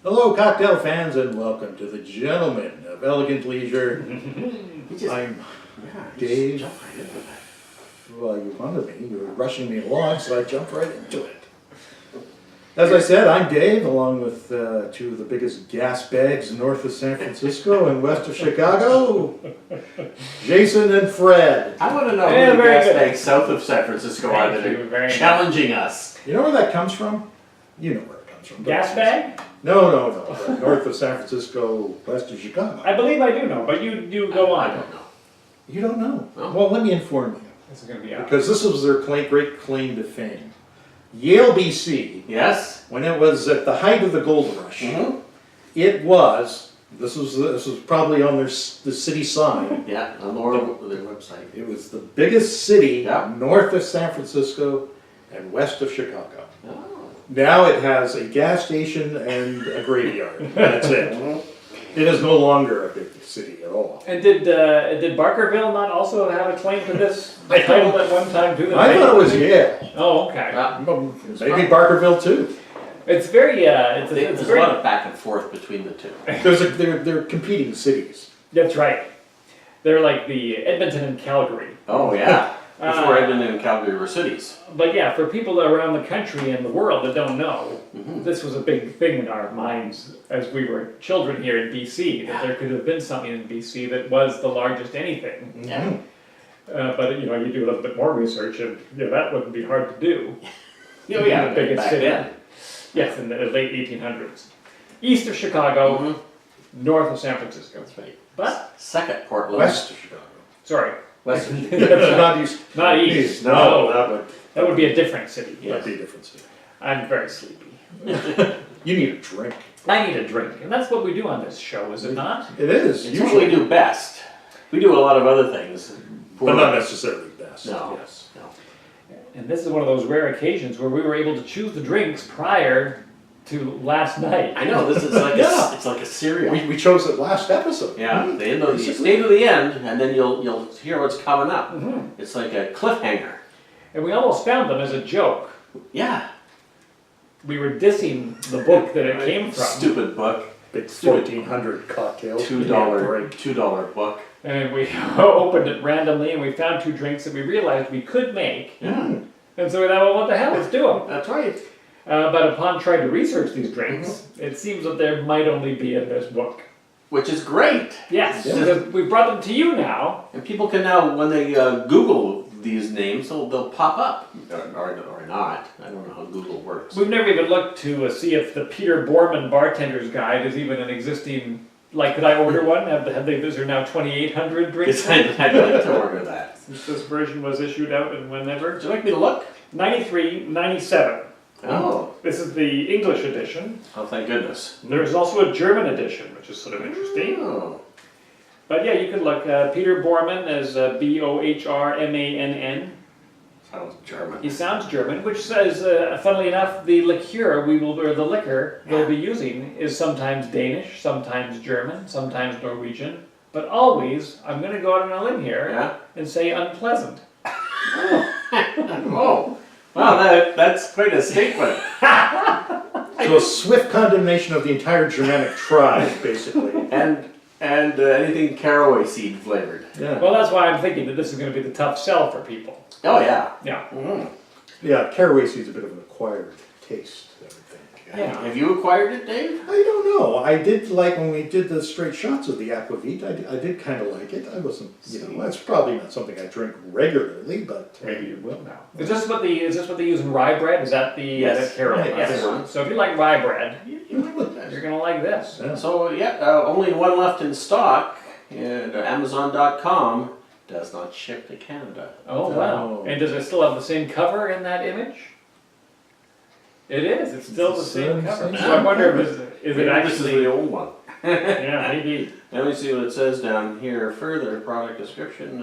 Hello, cocktail fans, and welcome to the Gentlemen of Elegant Leisure. I'm Dave. Well, you wanted me. You were rushing me along, so I jumped right into it. As I said, I'm Dave, along with two of the biggest gas bags north of San Francisco and west of Chicago, Jason and Fred. I want to know who the gas bags south of San Francisco are that are challenging us. You know where that comes from? You know where it comes from. Gas bag? No. North of San Francisco, west of Chicago. I believe I do know, but you go on. I don't know. You don't know? No. Well, let me inform you. This is going to be out. Because this was their great claim to fame. Yale, BC, Yes? when it was at the height of the gold rush, Mm-hmm. it was, this was probably on the city sign, Yeah, on their website. it was the biggest city Yeah. north of San Francisco and west of Chicago. Oh. Now it has a gas station and a graveyard. That's it. It is no longer a big city at all. And did Barkerville not also have a claim to this title at one time too? I thought it was Yale. Oh, okay. Maybe Barkerville too. It's very There's it's a very. lot of back and forth between the two. They're competing cities. That's right. They're like the Edmonton and Calgary. Oh, yeah. Before Edmonton and Calgary were cities. But yeah, for people around the country and the world that don't know, this was a big thing in our minds as we were children here in BC, that there could have been something in BC that was the largest anything. Yeah. But you do a little bit more research, and that wouldn't be hard to do. Oh, yeah. The biggest back city. then. Yes, in the late 1800s. East of Chicago, north of San Francisco. That's right. But, Second Portland. West of Chicago. sorry, West. Not east. not east. No, That would be a different city. that'd be a different city. I'm very sleepy. You need a drink. I need a drink, and that's what we do on this show, is it not? It is. It's what we do best. We do a lot of other things. But not necessarily best. No. Yes. No. And this is one of those rare occasions where we were able to choose the drinks prior to last night. I know, this is like Yeah. it's like a cereal. We chose it last episode. Yeah, the end of you Basically. stay to the end, and then you'll hear what's coming up. Mhm. It's like a cliffhanger. And we almost found them as a joke. Yeah. We were dissing the book that it came from. Stupid book. Big 1400 cocktails. $2 book. And we opened it randomly and we found two drinks that we realized we could make. Yeah, And so we thought, well, what the hell, let's do them. that's right. But upon trying to research these drinks, it seems that there might only be in this book. Which is great. Yes, Yeah. because we brought them to you now. And people can now, when they Google these names, they'll pop up. Or not. I don't know how Google works. We've never even looked to see if the Peter Boorman Bartender's Guide is even an existing, like, could I order one? Is there now 2,800 drinks? I'd like to order that. Since this version was issued out and whenever. Would you like me to look? 93, 97. Oh. This is the English edition. Oh, thank goodness. There's also a German edition, which is sort of interesting. Oh. But yeah, you could look. Peter Boorman as Bohrmann. Sounds German. He sounds German, which says, funnily enough, the liqueur the liquor we'll be using is sometimes Danish, sometimes German, sometimes Norwegian, but always, I'm going to go out on a limb here Yeah? and say unpleasant. Oh. Wow, that's quite a statement. So a swift condemnation of the entire Germanic tribe, basically. And anything caraway seed flavored. Yeah. Well, that's why I'm thinking that this is going to be the tough sell for people. Oh, yeah. Yeah. Mm. Yeah, caraway seed's a bit of an acquired taste, I would think. Yeah. Have you acquired it, Dave? I don't know. I did like when we did the straight shots of the aquavit. I did kind of like it. I wasn't, that's probably not something I drink regularly, but Maybe you will now. Is this what they use in rye bread? Is that the Yes. caraway? Yeah, Yes. that's So if you like rye bread, You might like that. you're going to like this. yeah. So, only one left in stock. Amazon.com does not ship to Canada. Oh, wow. Oh. And does it still have the same cover in that image? It is. It's still the same cover. same So I wonder if is Maybe it this is actually... the old one. Yeah, maybe. Let me see what it says down here. Further product description.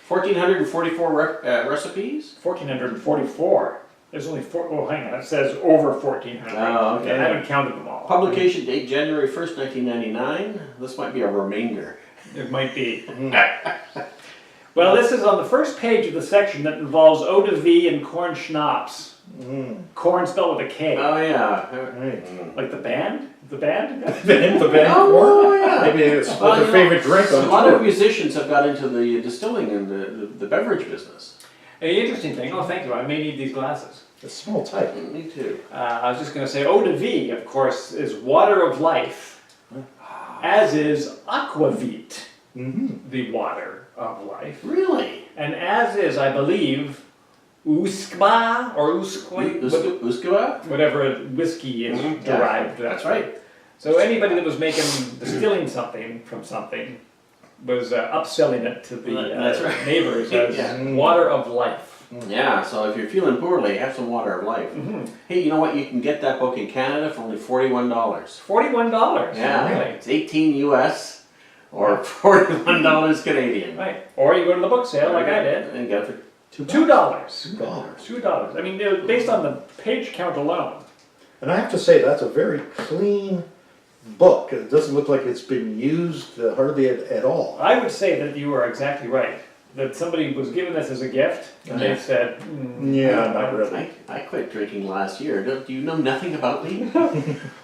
1,444 recipes. 1,444. There's only four. Oh, hang on. It says over 1,400. Oh, okay. I haven't counted them all. Publication date January 1st, 1999. This might be a remainder. It might be. Well, this is on the first page of the section that involves eau de vie and corn schnapps. Corn spelled with a K. Oh, yeah. Right. Like the band? The band? The band Oh, corn? yeah. Maybe it's Well, like you a know, favorite drink A on lot of tour. musicians have got into the distilling and the beverage business. An interesting thing. Oh, thank you. I may need these glasses. A small type. Me too. I was just going to say, eau de vie, of course, is water of life, as is aquavit, Mm-hmm. the water of life. Really? And as is, I believe, uskba or uskwa, Uskua? whatever whiskey is Mhm, derived. That's right. So anybody that was distilling something from something was upselling it to the That's right. neighbors as Yeah. water of life. Yeah, so if you're feeling poorly, have some water of life. Mhm. Hey, you know what? You can get that book in Canada for only $41. $41, Yeah, really? it's 18 US or $41 Canadian. Right. Or you go to the book sale like I did. And get it for $2. $2. $2. I mean, based on the page count alone. And I have to say, that's a very clean book. It doesn't look like it's been used hardly at all. I would say that you are exactly right. That somebody was given this as a gift, and they Yeah. said, Yeah, not really. I quit drinking last year. Do you know nothing about me?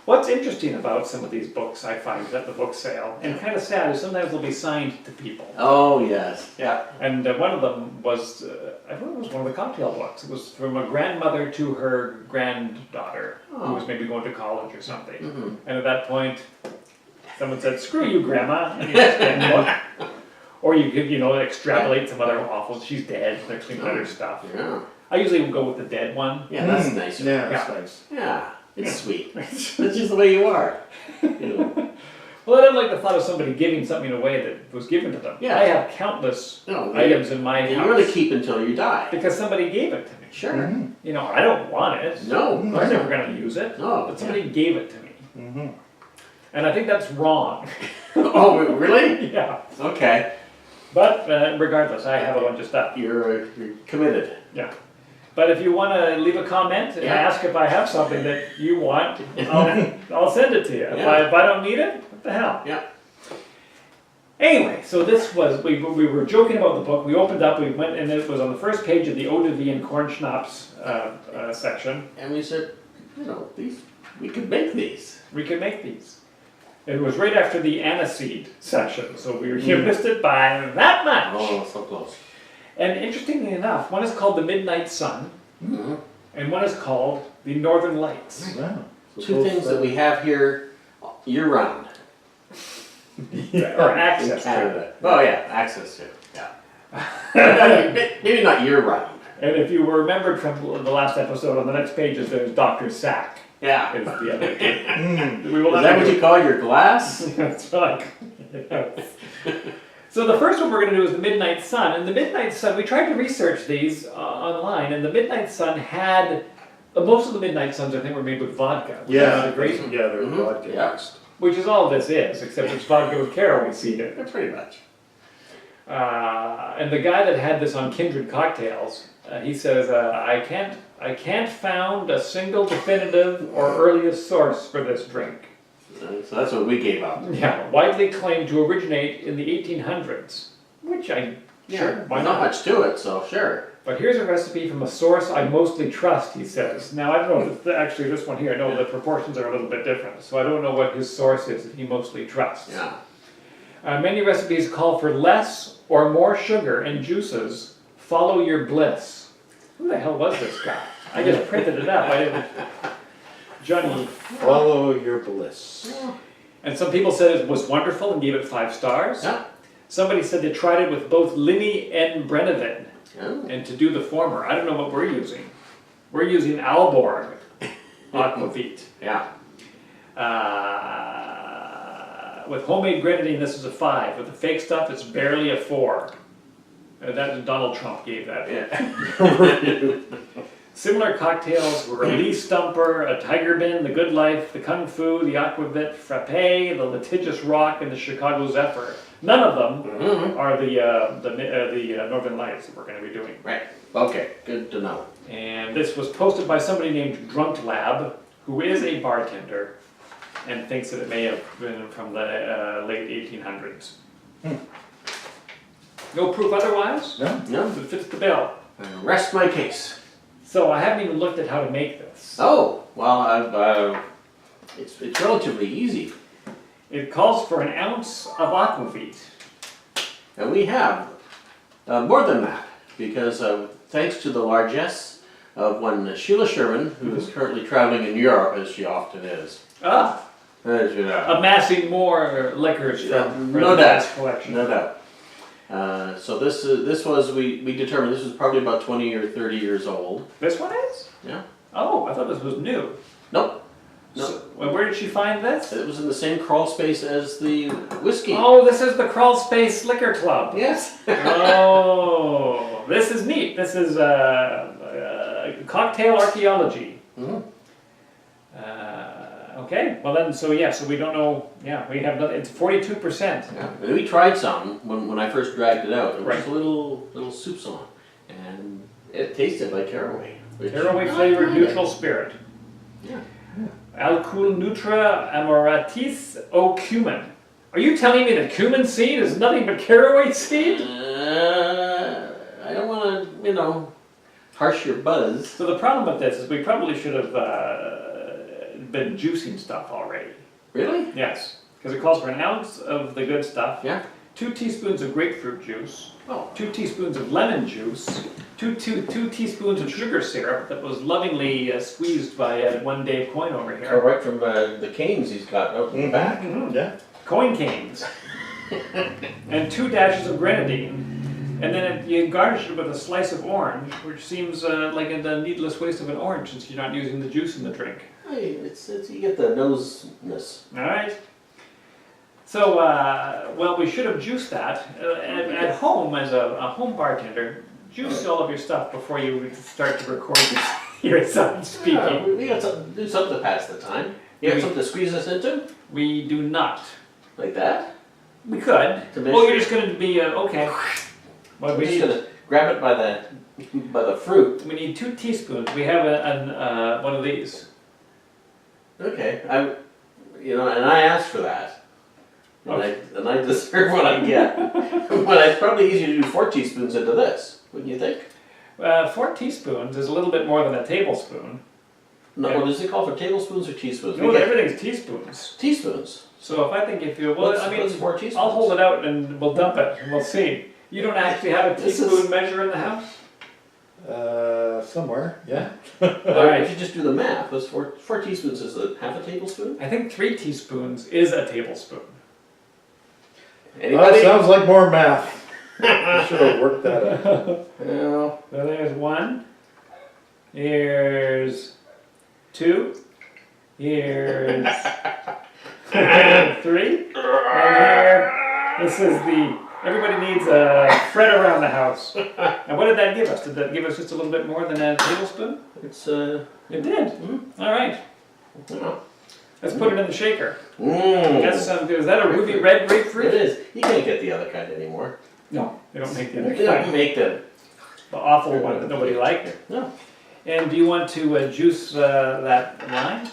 What's interesting about some of these books I find at the book sale, and kind of sad, is sometimes they'll be signed to people. Oh, yes. Yeah. And one of them was, I thought it was one of the cocktail books. It was from a grandmother to her granddaughter, who was maybe going to college or something. Mhm. And at that point, someone said, "Screw you, Grandma," and you just get the book. Or you could, extrapolate some other awful, she's dead, there's some other stuff. Yeah. I usually would go with the dead one. Yeah, that's nicer. Yeah, that's nice. Yeah, it's sweet. That's just the way you are. You know. Well, I don't like the thought of somebody giving something away that was given to them. Yeah. I have countless No, items in my you house really keep until you die. because somebody gave it to me. Sure. Mhm. I don't want it. No. I'm never going to use it. No. But somebody gave it to me. Mhm. And I think that's wrong. Oh, really? Yeah. Okay. But regardless, I have a bunch of stuff. You're committed. Yeah. But if you want to leave a comment and Yeah. ask if I have something that you want, I'll send it to you. Yeah. If I don't need it, what the hell? Yeah. Anyway, so this was, we were joking about the book. We opened up, we went, and it was on the first page of the eau de vie and corn schnapps section. And we said, we could make these. We could make these. It was right after the aniseed section, so you missed it by that much. Oh, so close. And interestingly enough, one is called the Midnight Sun, Mm-hmm. and one is called the Northern Lights. Wow. So Two both, things that we have here year round. Or access in to. Canada. Oh, yeah, access to. Yeah. Maybe not year round. And if you remembered from the last episode, on the next pages, there's Dr. Sack. Yeah. Is the other thing. Mm. We will Is not that be what you call your glass? That's right. So the first one we're going to do is the Midnight Sun. And the Midnight Sun, we tried to research these online, and the Midnight Sun had, most of the Midnight Suns I think were made with vodka. Which Yeah, is a great, yeah, they're Mhm. vodka Yeah. based. which is all this is, except it's vodka with caraway seed in it. Pretty much. And the guy that had this on Kindred Cocktails, he says, I can't found a single definitive or earliest source for this drink. So that's what we gave up. Yeah, widely claimed to originate in the 1800s, which sure, why not not? much to it, so sure. But here's a recipe from a source I mostly trust, he says. Now, I don't know if it's actually this one here, I know the proportions are a little bit different, so I don't know what his source is that he mostly trusts. Yeah. Many recipes call for less or more sugar and juices. Follow your bliss. Who the hell was this guy? I just printed it up. I didn't. Johnny. Follow your bliss. And some people said it was wonderful and gave it 5 stars. Yeah. Somebody said they tried it with both Linny and Brennivin. Yeah. And to do the former, I don't know what we're using. We're using Alborg Aquavit. Yeah. With homemade grenadine, this is a 5. With the fake stuff, it's barely a 4. That Donald Trump gave that. Yeah. Similar cocktails were a Lee Stumper, a Tiger Bin, the Good Life, the Kung Fu, the Aquavit Frappe, the Litigious Rock, and the Chicago Zephyr. None of them Mhm. are the Northern Lights that we're going to be doing. Right. Okay. Good to know. And this was posted by somebody named Drunk Lab, who is a bartender and thinks that it may have been from the late 1800s. No proof otherwise? No? No. It fits the bill. I rest my case. So I haven't even looked at how to make this. Oh, well, it's relatively easy. It calls for an ounce of aquavit. And we have more than that, because thanks to the largesse of one Sheila Sherman, who is currently traveling in Europe, as she often is. As you know. Amassing more liquors from No the doubt. vast collection. No doubt. So this was, we determined this was probably about 20 or 30 years old. This one is? Yeah. Oh, I thought this was new. Nope. No. So, well, where did she find this? It was in the same crawl space as the whiskey. Oh, this is the Crawl Space Liquor Club. Yes. Oh, this is neat. This is cocktail archaeology. Mhm. Okay, well then, so we don't know. Yeah, we have nothing. It's 42%. Yeah. And we tried some when I first dragged it out. It was Right. a little soupçon, and it tasted like caraway. Caraway flavored neutral spirit. Yeah. Alcool Nutra Amoratis O Cumin. Are you telling me that cumin seed is nothing but caraway seed? I don't want to, harsh your buzz. So the problem with this is we probably should have been juicing stuff already. Really? Yes, because it calls for an ounce of the good stuff. Yeah. 2 teaspoons of grapefruit juice. Oh. 2 teaspoons of lemon juice. Two teaspoons of sugar syrup that was lovingly squeezed by one Dave Coyne over Oh, here. right from the canes he's got out in the back. Yeah. Coin canes. And 2 dashes of grenadine. And then you garnish it with a slice of orange, which seems like a needless waste of an orange since you're not using the juice in the drink. Hey, it's you get the noseness. All right. So, well, we should have juiced that. At home, as a home bartender, juice all of your stuff before you start to record yourself speaking. Yeah, we got something, do something to pass the time. You got something to squeeze us into? We do not. Like that? We could. To measure? Oh, you're just going to be, okay. Well, We're just gonna grab it by the fruit. we need 2 teaspoons. We have one of these. Okay, and I asked for that. And I deserve what I get. But it's probably easier to do 4 teaspoons into this, wouldn't you think? 4 teaspoons is a little bit more than a tablespoon. No, Yeah. does it call for tablespoons or teaspoons? No, We get everything's teaspoons. teaspoons. So if you, What's 4 teaspoons? I'll hold it out and we'll dump it and we'll see. You don't actually have a This is- teaspoon measure in the house? Somewhere, yeah. All right. If you just do the math, what's 4 teaspoons is half a tablespoon? I think 3 teaspoons is a tablespoon. That Anybody? sounds like more math. I should have worked that out. Well, So there's 1. Here's 2. Here's 3. And here, this is everybody needs a thread around the house. And what did that give us? Did that give us just a little bit more than a tablespoon? it's It did. All right. well, Let's put it in the shaker. mm. That's is that a ruby red It grapefruit? is. You can't get the other kind anymore. No, they don't make the They other don't kind. make them. The awful one that nobody liked. No. And do you want to juice that lime?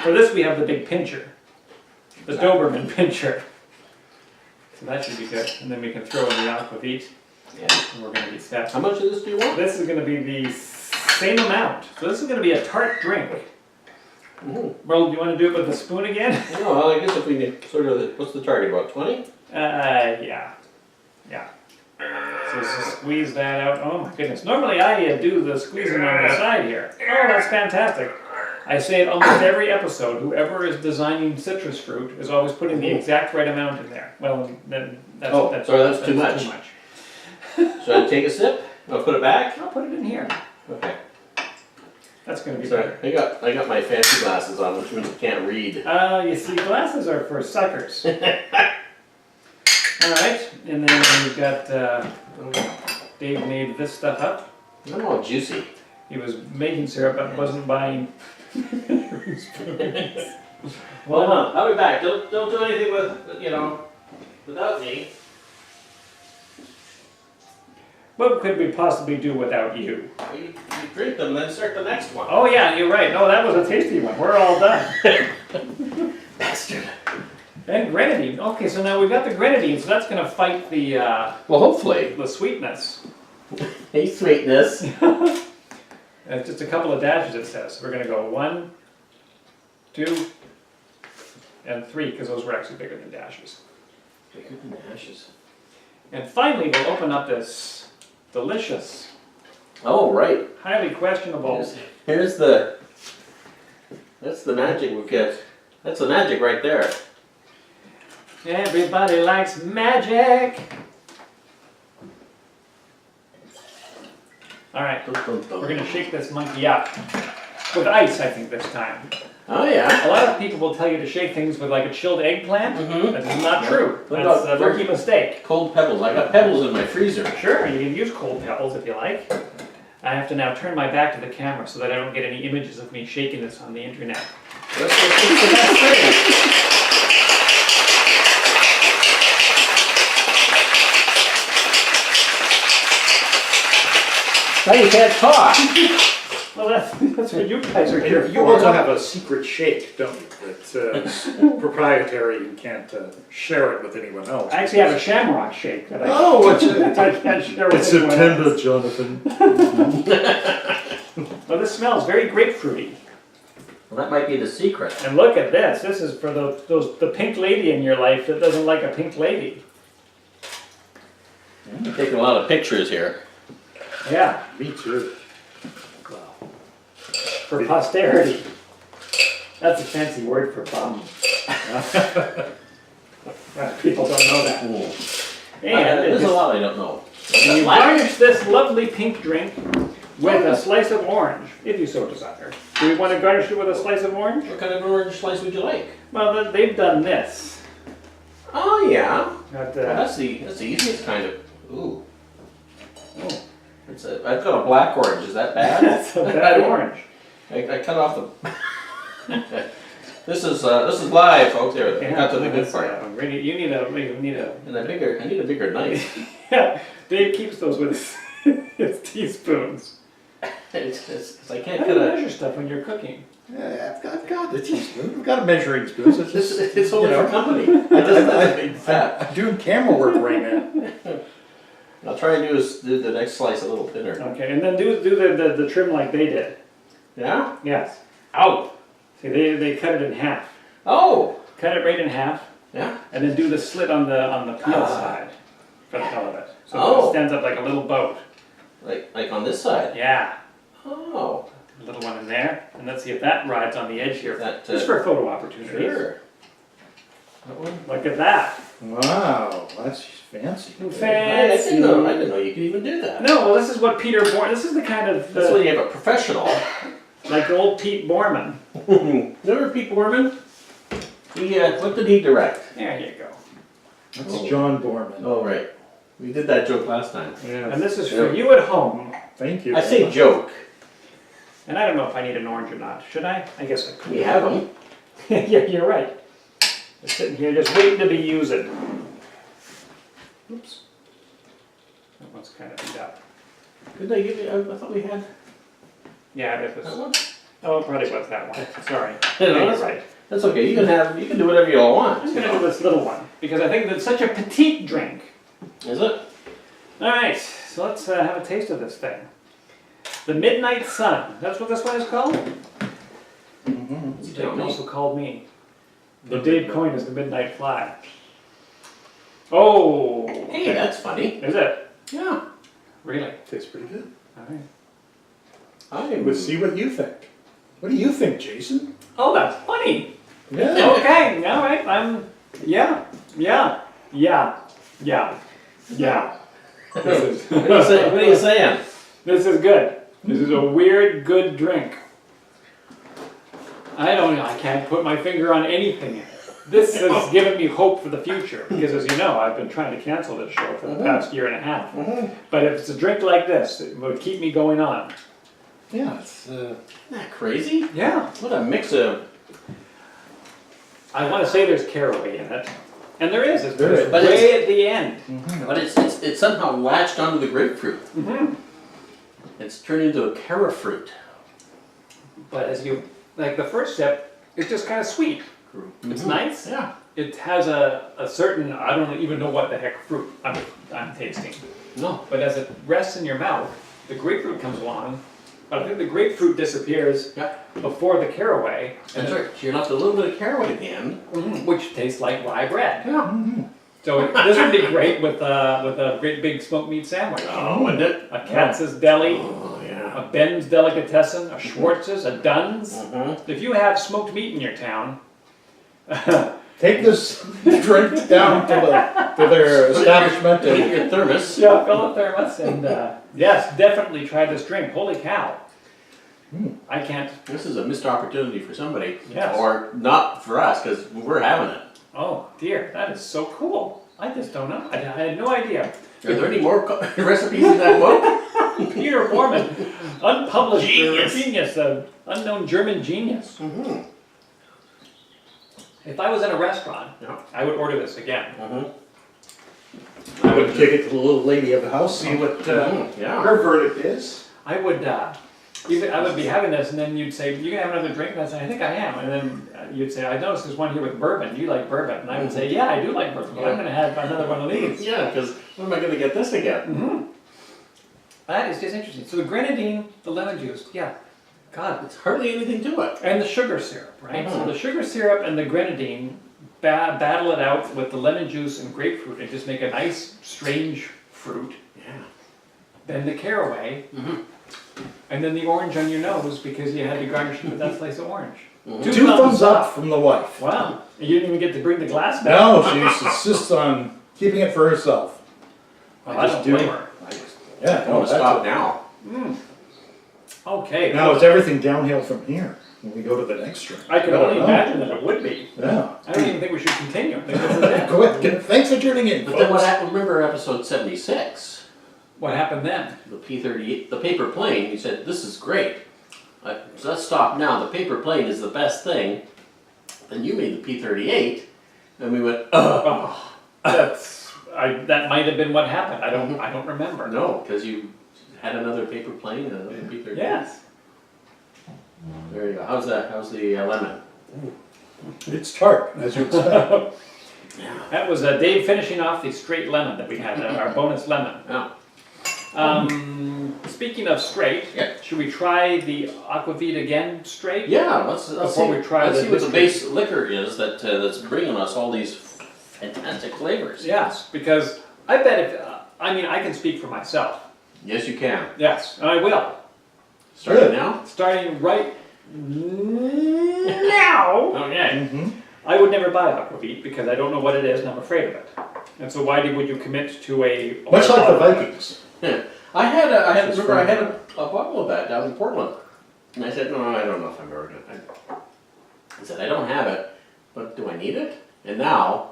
For this, we have the big pincher, the Doberman pincher. So that should be good. And then we can throw in the aquavit, Yeah. and we're going to be set. How much of this do you want? This is going to be the same amount. So this is going to be a tart drink. Mm. Well, do you want to do it with the spoon again? No, well, I guess if we need sort of, what's the target, about 20? Yeah. Yeah. So just squeeze that out. Oh my goodness. Normally I do the squeezing on the side here. Oh, that's fantastic. I say it almost every episode. Whoever is designing citrus fruit is always putting the exact right amount in there. Well, then that's Oh, sorry, that's too much. Should I take a sip? I'll put it back? I'll put it in here. Okay. That's going to be Sorry, better. I got my fancy glasses on, which means I can't read. You see, glasses are for suckers. All right, and then we've got Dave made this stuff up. I'm all juicy. He was making syrup but wasn't buying. Well, on, I'll be back. Don't do anything without me. What could we possibly do without you? You drink them, then start the next one. Oh yeah, you're right. No, that was a tasty one. We're all done. Bastard. And grenadine. Okay, so now we've got the grenadine, so that's going to fight Well, hopefully. the sweetness. Hey, sweetness. It's just a couple of dashes it says. We're gonna go 1, 2, and 3, because those were actually bigger than dashes. Bigger than ashes. And finally, we'll open up this delicious, Oh, right. highly questionable. That's the magic we get. That's the magic right there. Everybody likes magic. All right, we're gonna shake this monkey up with ice, I think, this time. Oh, yeah. A lot of people will tell you to shake things with like a chilled eggplant. Mm-hmm. That's not true. What That's about a rookie mistake. cold pebbles? I got pebbles in my freezer. Sure, you can use cold pebbles if you like. I have to now turn my back to the camera so that I don't get any images of me shaking this on the internet. That's the best thing. Now you can't talk. Well, that's what you guys are And here you for. also have a secret shake, don't you? That's proprietary, you can't share it with anyone else. I actually have a shamrock shake that Oh, it's, I can't share with it's anyone September, else. Jonathan. Well, this smells very grapefruity. Well, that might be the secret. And look at this. This is for the pink lady in your life that doesn't like a pink lady. I'm taking a lot of pictures here. Yeah, Me too. for posterity. That's a fancy word for bum. People don't know that. And There's a lot I don't know. you garnish this lovely pink drink with a slice of orange, if you so desire. Do you want to garnish it with a slice of orange? What kind of orange slice would you like? Well, they've done this. Oh, yeah. At, Well, that's the easiest kind of. Ooh. oh, I've got a black orange. Is that bad? that's a bad orange. I cut off the. This is live, folks. There, I got to the good that's, part. really, you need a. And I need a bigger knife. Yeah, Dave keeps those with his teaspoons. It's I How can't do you cut a. measure stuff when you're cooking? Yeah, I've got the teaspoon, I've got a measuring spoon. So It's only you know, for company. It doesn't have to be fat. I'm doing camera work right now. I'll try and do the next slice a little thinner. Okay, and then do the trim like they did. Yeah? Yes. Ow! See, they cut it in half. Oh! Cut it right in half, Yeah? and then do the slit on the peel side for the hell of it. So Oh. it stands up like a little boat. Like on this side. Yeah. Oh. A little one in there, and let's see if that rides on the edge here. That, Just for photo opportunities. Sure. That one? Look at that. Wow, that's fancy. I Fancy. didn't know you could even do that. No, well, this is what Peter Bourne. This is the kind of That's when you have a professional. like old Pete Borman. Remember Pete Borman? What did he direct? There you go. That's John Borman. Oh, right. We did that joke last time. Yeah, And this is for you at home. thank you. I say joke. And I don't know if I need an orange or not. Should I? I guess I could. We have them. Yeah, you're right. Just sitting here, just waiting to be used. Oops. That one's kind of beat up. Did I give you? I thought we had Yeah, it that was. one. Oh, it probably was that one. Sorry. No, Yeah, that's you're right. That's okay. You can do whatever you all want. I'm gonna do this little one because I think it's such a petite drink. Is it? All right, so let's have a taste of this thing. The Midnight Sun. That's what this one is called. Mhm. You Dave tell me. also called me. The Dave Coyne is the Midnight Fly. Oh. Hey, that's funny. Is it? Yeah. Really? Tastes pretty good. All right. Let's see what you think. What do you think, Jason? Oh, that's funny. Yeah. Okay, all right. Yeah. What are you saying? This is good. This is a weird, good drink. I don't know. I can't put my finger on anything in it. This has given me hope for the future because, as you know, I've been trying to cancel this show for the past year and a half. But if it's a drink like this, it would keep me going on. Yeah, it's Isn't that crazy? Yeah. What a mix of. I want to say there's caraway in it, and there is. It's There is. But way at the end. But it's somehow latched onto the grapefruit. Mm-hmm. It's turned into a cara fruit. But as you like, the first sip, it's just kind of sweet. It's nice. Yeah. It has a certain, I don't even know what the heck fruit I'm tasting. No. But as it rests in your mouth, the grapefruit comes along, But I think the grapefruit disappears Yeah. before the caraway, That's right. So you left a little bit of caraway at the end. which tastes like rye bread. Yeah. So this would be great with a great big smoked meat sandwich. Oh, wouldn't it? A Katz's Deli, Oh, yeah. a Ben's Delicatessen, a Schwartz's, a Dunn's. Mm-hmm. If you have smoked meat in your town, Take this drink down to their establishment Put it in and your thermos. yeah, fill a thermos and yes, definitely try this drink. Holy cow! I can't. This is a missed opportunity for somebody. Yes. Or not for us, because we're having it. Oh dear, that is so cool. I just don't know. I had no idea. Are there any more recipes in that book? Peter Foreman, unpublished Genius. genius, unknown German genius. Mm-hmm. If I was in a restaurant, Yeah. I would order this again. Mm-hmm. I would take it to the little lady of the house, see what Yeah. her verdict is. I would, I would be having this, and then you'd say, "You gonna have another drink?" And I'd say, "I think I am." And then you'd say, "I noticed there's one here with bourbon. Do you like bourbon?" And I would say, "Yeah, I do like bourbon. But I'm gonna have another one of these." Yeah, because when am I going to get this again? That is just interesting. So the grenadine, the lemon juice, yeah. God, It's hardly anything to it. and the sugar syrup, right? So Mhm. the sugar syrup and the grenadine battle it out with the lemon juice and grapefruit and just make a nice, strange fruit. Yeah. Then the caraway, Mm-hmm. and then the orange on your nose because you had to garnish it with that slice of orange. Mhm. Two thumbs up from the wife. Wow. And you didn't even get to bring the glass back. No, she insists on keeping it for herself. Well, I I just don't do. blame her. Yeah, I'm no, going to stop that's now. Okay. now it's everything downhill from here when we go to the next drink. I can don't only know. imagine that it would be. Yeah. I don't even think we should continue. I think this is it. Go ahead. Thanks for tuning in, But then what folks. happened, remember episode 76, What happened then? the P-38, the paper plane, you said, this is great. So let's stop now, the paper plane is the best thing. Then you made the P-38, and we went, ugh. Oh, that might have been what happened. I don't remember. No, because you had another paper plane and another P-38. Yes. There you go. How's the lemon? It's tart, as you expect. That was Dave finishing off the straight lemon that we had, our bonus lemon. Yeah. Speaking of straight, Yeah. should we try the Aquavit again straight? Yeah, let's Before see, we try let's the see what the whiskey. base liquor is that's bringing us all these fantastic flavors. Yes, because I bet if, I can speak for myself. Yes, you can. Yes, and I will. Starting Good. now? Starting right now, Okay. Mhm. I would never buy Aquavit because I don't know what it is and I'm afraid of it. And so why would you commit to a... Much like the Vikings. I had Just a bottle of that down in Portland. And I said, no, I don't know if I'm ever going to. I said, I don't have it, but do I need it? And now,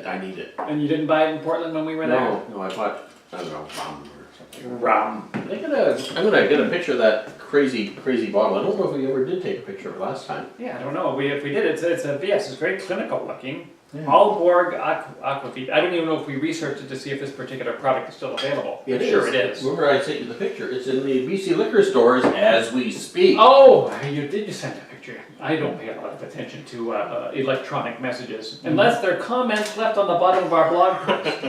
I need it. And you didn't buy it in Portland when we were there? No, I bought, I don't know, rum or something. Rum. I'm gonna get a picture of that crazy bottle. I don't know if we ever did take a picture of it last time. Yeah, I don't know. If we did, it's very clinical looking. Yeah. Aalborg Aquavit. I don't even know if we researched it to see if this particular product is still available. I'm sure it is. Remember I sent you the picture? It's in the BC liquor stores as we speak. Oh, you send a picture. I don't pay a lot of attention to electronic messages unless they're comments left on the bottom of our blog post.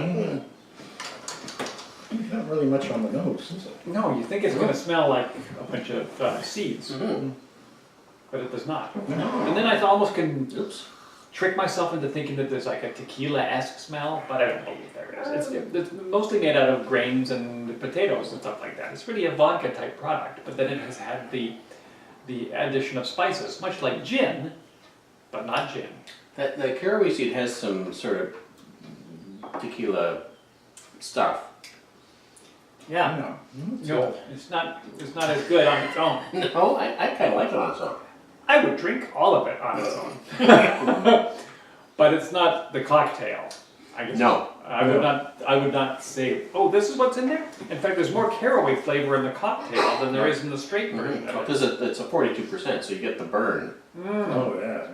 Not really much on the nose, is it? No, you think it's going to smell like a bunch of seeds, Mhm. but it does not. No. And then I almost can Oops. trick myself into thinking that there's like a tequila-esque smell, but I don't believe there is. It's mostly made out of grains and potatoes and stuff like that. It's really a vodka-type product, but then it has had the addition of spices, much like gin, but not gin. The caraway seed has some sort of tequila stuff. Yeah. No, it's not as good on its own. No, I kind of like it on its own. I would drink all of it on its own. But it's not the cocktail. I guess. No. I would not say, oh, this is what's in there. In fact, there's more caraway flavor in the cocktail than there is in the straight version of it. Because it's a 42%, so you get the burn. Oh, yeah.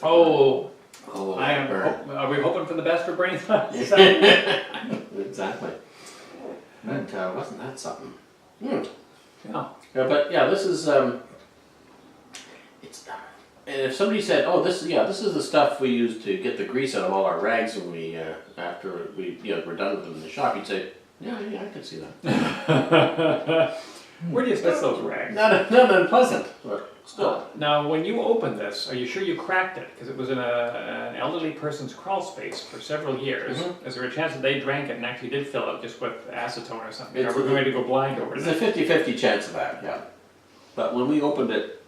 Oh, Oh, I am. burn. Are we hoping for the best for Brain? Exactly. But wasn't that something? Hmm. Yeah. Yeah, but yeah, this is it's. And if somebody said, "Oh, this is the stuff we use to get the grease out of all our rags when we after we're done with them in the shop," you'd say, "Yeah, I can see that." Where do you stick those rags? Not unpleasant, but still. Now, when you opened this, are you sure you cracked it? Because it was in an elderly person's crawl space for several years. Mhm. Is there a chance that they drank it and actually did fill it just with acetone or something? It's Or we're going to go blind over There's a this? 50-50 chance of that, yeah. But when we opened it,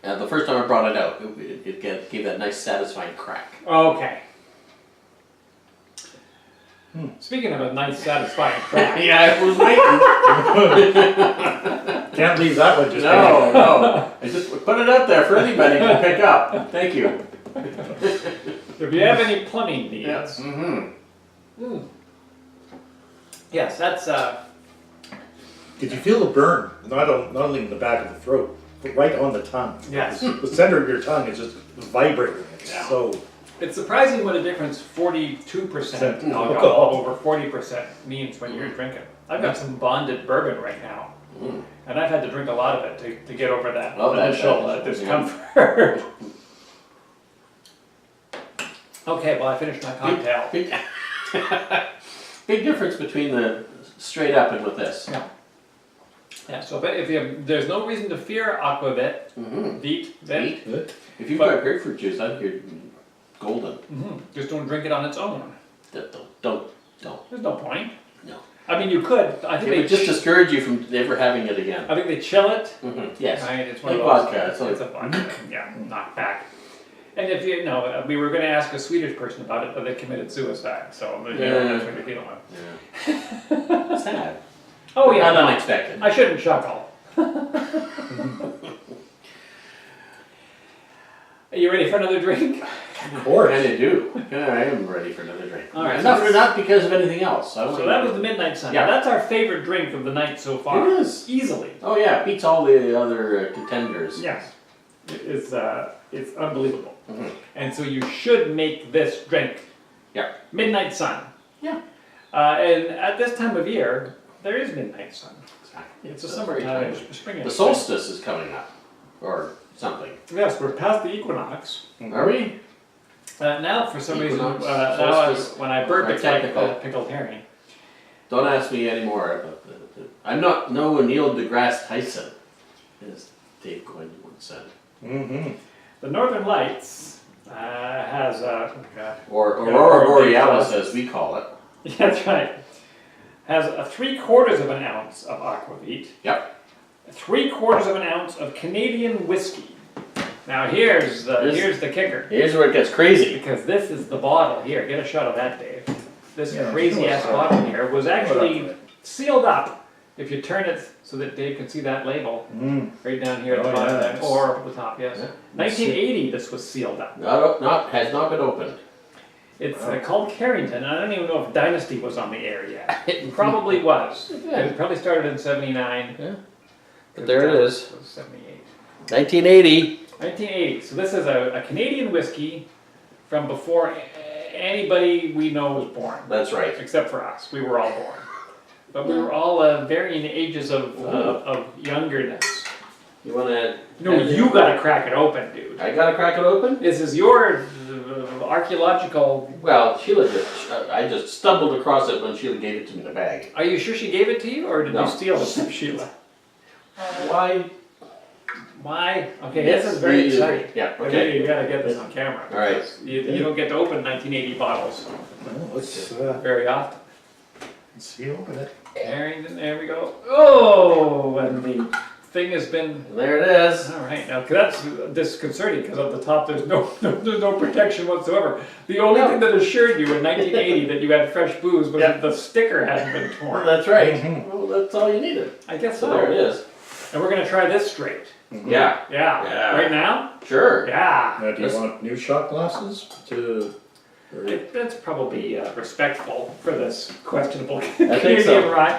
the first time I brought it out, it gave that nice satisfying crack. Okay. Speaking of a nice, satisfying crack. Yeah, I was waiting. Can't leave that one just No. I just put it out there for anybody to pick up. Thank you. If you have any plumbing needs. Yes. Mm-hmm. Yes, that's Did you feel the burn? Not only in the back of the throat, but right on the tongue. Yes. The center of your tongue is just vibrating. It's Yeah. so. it's surprising what a difference 42% alcohol Alcohol. over 40% means when you're drinking. I've got some bonded bourbon right now. Mm. And I've had to drink a lot of it to get over that Oh, that- initial that- discomfort. Okay, well I finished my cocktail. Big, big difference between the straight up and with this. Yeah. Yeah, so but if you there's no reason to fear aquavit, Mm-hmm. beet, vit. Beet. If you've got grapefruit juice, I think you're golden. Just don't drink it on its own. Don't. There's no point. No. I mean, you could. I think It they would just discourage you from ever having it again. I think they chill it. Mm-hmm. Yes. Right, it's one Like of those. vodka, it's like- It's a vodka. Yeah, knock back. And if you know, we were going to ask a Swedish person about it, but they committed suicide. So you know, that's what you're dealing with. Yeah. Sad. Oh yeah, Not no, unexpected. I shouldn't chuckle. Are you ready for another drink? Of I course. kind of do. Yeah, I am ready for another drink. All right, Not, so not because of anything else. I So that was the Midnight Sun. Yeah. That's our favorite drink of the night so far. It is. Easily. Oh yeah, beats all the other contenders. Yes. It's unbelievable. Mhm. And so you should make this drink. Yeah. Midnight Sun. Yeah. And at this time of year, there is Midnight Sun. Exactly. It's a very summertime, timely. spring. The solstice is coming up, or something. Yes, we're past the equinox. Are we? Now, for some reason, Equinox, now when I burp, Very it's like technical. pickled herring. Don't ask me anymore about the I'm not no Neil deGrasse Tyson, as Dave Quinn once said, Mm-hmm. The Northern Lights has oh God. or Yeah, Aurora or Borealis, Borealis. as we call it. Yeah, that's right. Has a 3/4 of an ounce of aquavit. Yep. 3/4 of an ounce of Canadian whiskey. Now here's the kicker. Here's where it gets crazy. Because this is the bottle here. Get a shot of that, Dave. This Yeah, crazy ass sure. bottle here was actually Put up sealed up. If you turn it so that Dave can see that label Mm. right down here at the Oh, bottom, yeah, it's- or up the top. Yes. Yeah. 1980. This was sealed up. Has not been opened. It's called Carrington. I don't even know if Dynasty was on the air yet. It probably was. Yeah. It probably started in '79. Yeah. But there it is. It was '78. 1980. 1980. So this is a Canadian whiskey from before anybody we know was born, That's right. except for us. We were all born, but we were all varying ages of youngerness. You want to? No, you gotta crack it open, dude. I gotta crack it open. This is your archaeological. Well, Sheila just. I just stumbled across it when Sheila gave it to me in a bag. Are you sure she gave it to you, or did No. you steal it from Sheila? Why? Why? Okay, Yes, this is very you- exciting. Yeah. Okay. Okay. You gotta get this on camera. All right. because You don't get to open 1980 bottles Well, let's very often. see, open it. Carrington, there we go. Oh, and the thing has been. And there it is. All right, now 'cause that's disconcerting because at the top there's no protection whatsoever. The only No. thing that assured you in 1980 that you had fresh booze was Yeah. that the sticker hadn't been Well, torn. that's right. Mhm. Well, that's all you needed. I guess So so. there it is. And we're gonna try this straight. Yeah. Yeah. Yeah. Right now? Sure. Yeah. Now, do you want new shot glasses to? Or, That's probably respectful for this questionable think Canadian so. rye.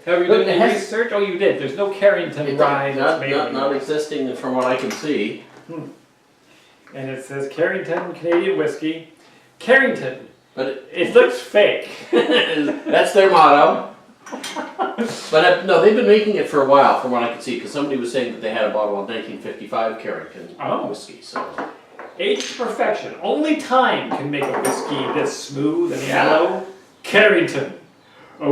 Have you Look, done it any has- research? Oh, you did. There's no Carrington rye that's made. Not existing from what I can see. And it says Carrington Canadian whiskey. Carrington. But It looks fake. that's their motto. But no, they've been making it for a while, from what I can see, because somebody was saying that they had a bottle of 1955 Carrington Oh. whiskey. So Aged to perfection. Only time can make a whiskey this smooth and Yeah. yellow. Carrington. A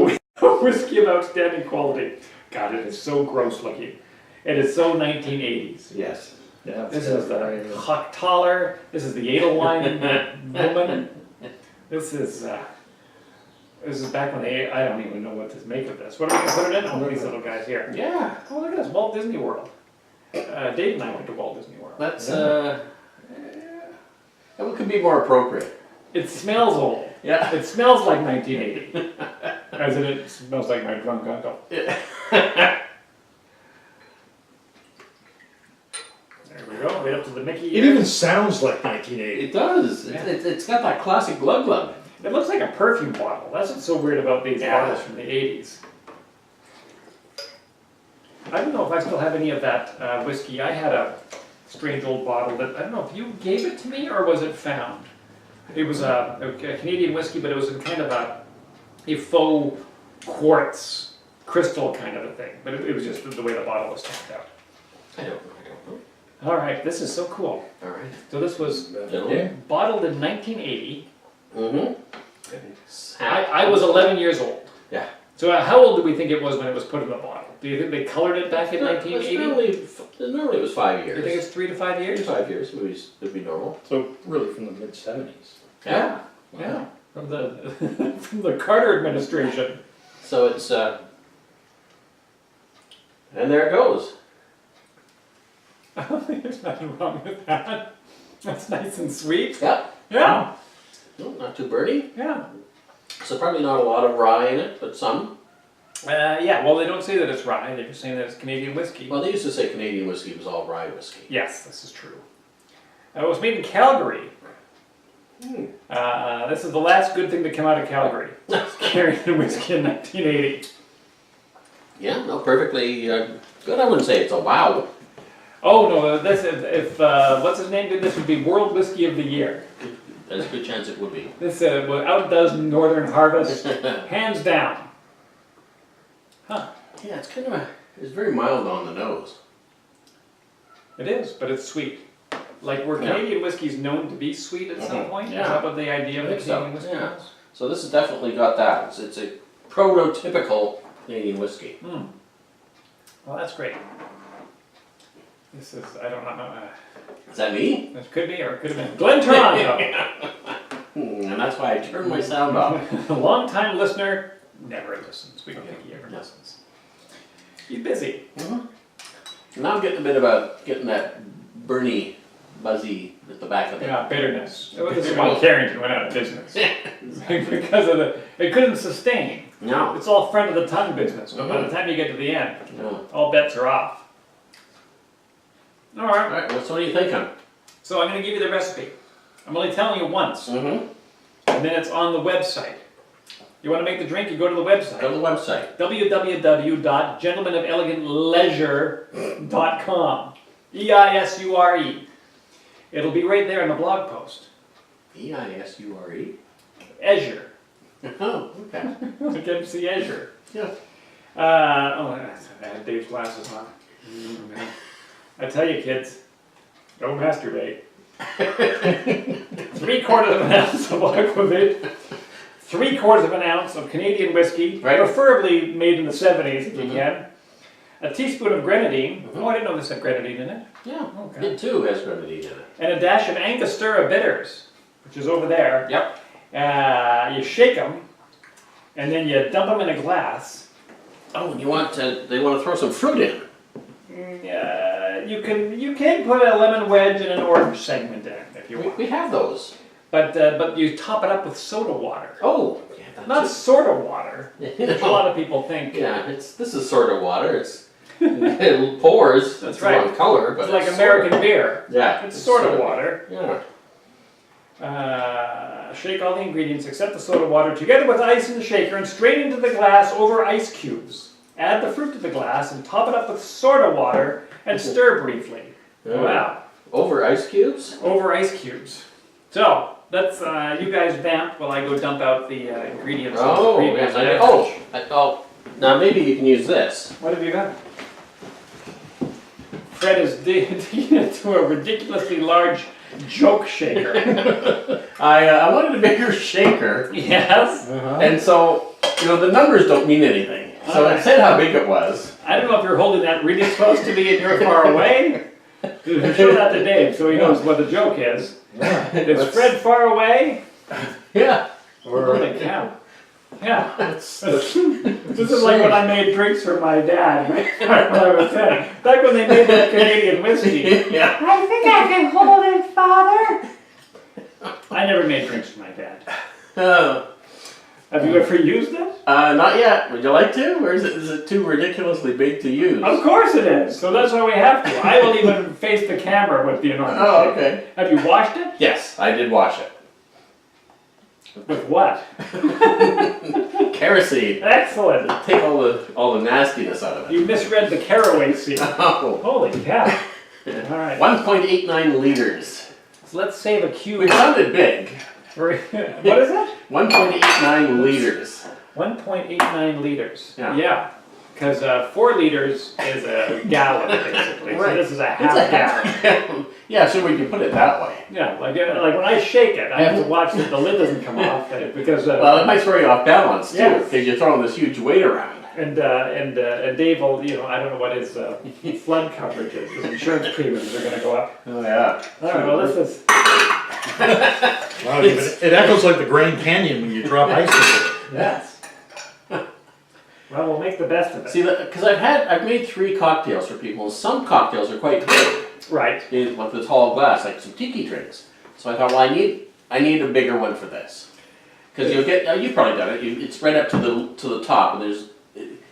whiskey of outstanding quality. God, it is so gross looking. It is so 1980s. Yes. Yeah, This is the Hochtaler. This is the Edelwein woman. This is back when I don't even know what to make of this. What are we gonna put it in? Oh, these little guys here. Yeah. Oh, look at this, Walt Disney World. Dave and I went to Walt Disney World. That's that one could be more appropriate. It smells old. Yeah. It smells like 1980. As in, it smells like my drunk uncle. There we go, right up to the Mickey It ear. even sounds like 1980. It does. Yeah. It's got that classic glug glug. It looks like a perfume bottle. That's what's so weird about these Yeah. bottles from the 80s. I don't know if I still have any of that whiskey. I had a strange old bottle that, I don't know if you gave it to me or was it found? It was a Canadian whiskey, but it was in kind of a faux quartz crystal kind of a thing. But it was just the way the bottle was stamped out. I don't know. All right, this is so cool. All right. So this was Yeah. bottled in 1980. Mm-hmm. I was 11 years old. Yeah. So how old do we think it was when it was put in the bottle? Do you think they colored it back in 1980? Normally it was 5 years. You think it's 3 to 5 years? 5 years would be normal. So really from the mid-70s. Yeah. Yeah. From the from the Carter administration. So it's and there it goes. I don't think there's nothing wrong with that. That's nice and sweet. Yep. Yeah. No, not too birdy. Yeah. So probably not a lot of rye in it, but some. Yeah. Well, they don't say that it's rye. They're just saying that it's Canadian whiskey. Well, they used to say Canadian whiskey was all rye whiskey. Yes, this is true. It was made in Calgary. This is the last good thing to come out of Calgary. Canadian whiskey in 1980. Yeah, no, perfectly good. I wouldn't say it's a wow. Oh no, this is, if what's his name did this, would be World Whiskey of the Year. There's a good chance it would be. This outdoes Northern Harvest, hands down. Huh? Yeah, it's kind of it's very mild on the nose. It is, but it's sweet. Like where Yeah. Canadian whiskey is known to be sweet at some Mhm. point. Yeah. Is that what the idea of I the think so, Canadian whiskey yeah. is? So this has definitely got that. It's a prototypical Canadian whiskey. Well, that's great. This is, I don't know. Is that me? This could be, or it could have been Glenn Toronto. And that's why I turned my sound off. A long-time listener, never listens. We don't think he ever No. listens. He's busy. Now I'm getting a bit about getting that Bernie buzzy at the back of it. Yeah, bitterness. This is why Carrington went out of business. Because of it couldn't sustain. No. It's all front of the tongue business, but by the time you get to the end, No. all bets are off. All All right, right, well, so what are you thinking? so I'm going to give you the recipe. I'm only telling you once, Mm-hmm. and then it's on the website. You want to make the drink, you go to the website. Go to the website. www.gentlemanofelegantleisure.com. EISURE. It'll be right there in the blog post. E-I-S-U-R-E? Azure. Oh, okay. Like MC Azure. Yeah. I had Dave's glasses on. I tell you kids, don't masturbate. 3/4 of an ounce of aquavit, 3/4 of an ounce of Canadian whiskey, Right. preferably made in the 70s if you Mhm. can. A teaspoon of grenadine. Mhm. Oh, I didn't know this had grenadine in it. Yeah. Okay. It too has grenadine in it. And a dash of Angostura bitters, which is over there. Yep. You shake them, and then you dump them in a glass. Oh, and they want to throw some fruit in. You can put a lemon wedge and an orange segment in if you want. We have those. But you top it up with soda water. Oh, yeah, that's Not soda water, it. which a lot of people think. Yeah, this is sort of water. It pours. That's it's right. One color, but It's like sorta- American beer. Yeah, It's soda sorta- water. Yeah. Shake all the ingredients except the soda water together with ice in the shaker and strain into the glass over ice cubes. Add the fruit to the glass and top it up with soda water and stir briefly. Yeah. Wow. Over ice cubes. Over ice cubes. So, let's, you guys vamp while I go dump out the ingredients of the Oh, previous yes. batch. Now maybe you can use this. What have you got? Fred is digging into a ridiculously large joke shaker. I wanted a bigger shaker, Yes? Uh-huh. and so the numbers don't mean anything. So Alright. it said how big it was. I don't know if you're holding that really close to me and you're far away. Show that to Dave so he knows what the joke is. Yeah. Is Fred far away? Yeah. Holy cow. Yeah. That's, This is like when I made drinks for my dad when I was 10. Back when they made that Canadian whiskey. yeah. I think I can hold it, Father. I never made drinks for my dad. Uh, Have you ever used it? not yet. Would you like to? Or is it too ridiculously big to use? Of course it is. So that's why we have to. I will even face the camera with the enormous Oh, shaker. okay. Have you washed it? Yes, I did wash it. With what? Kerosene. Excellent. Take all the nastiness out of it. You misread the caraway seed. Oh. Holy cow. All right. 1.89 liters. So let's save a cube. Which sounded big. What is it? 1.89 liters. 1.89 liters. Yeah. Yeah. Because 4 liters is a gallon, basically. So Right. this is a It's half a gallon. Yeah, so we can put it that way. Yeah, like when I shake it, I have to watch that the lid doesn't come off because Well, it might throw you off balance too, Yes. because you're throwing this huge weight around. and Dave will, I don't know what his flood coverage is. His insurance premiums are going to go up. Oh yeah. All right, well this is Wow, it echoes like the Grand Canyon when you drop ice into it. yes. Well, we'll make the best of it. See, because I've made 3 cocktails for people. And some cocktails are quite big, Right. with the tall glass, like some tiki drinks. So I thought, well, I need a bigger one for this, because you'll get. You've probably done it. It's spread up to the top, and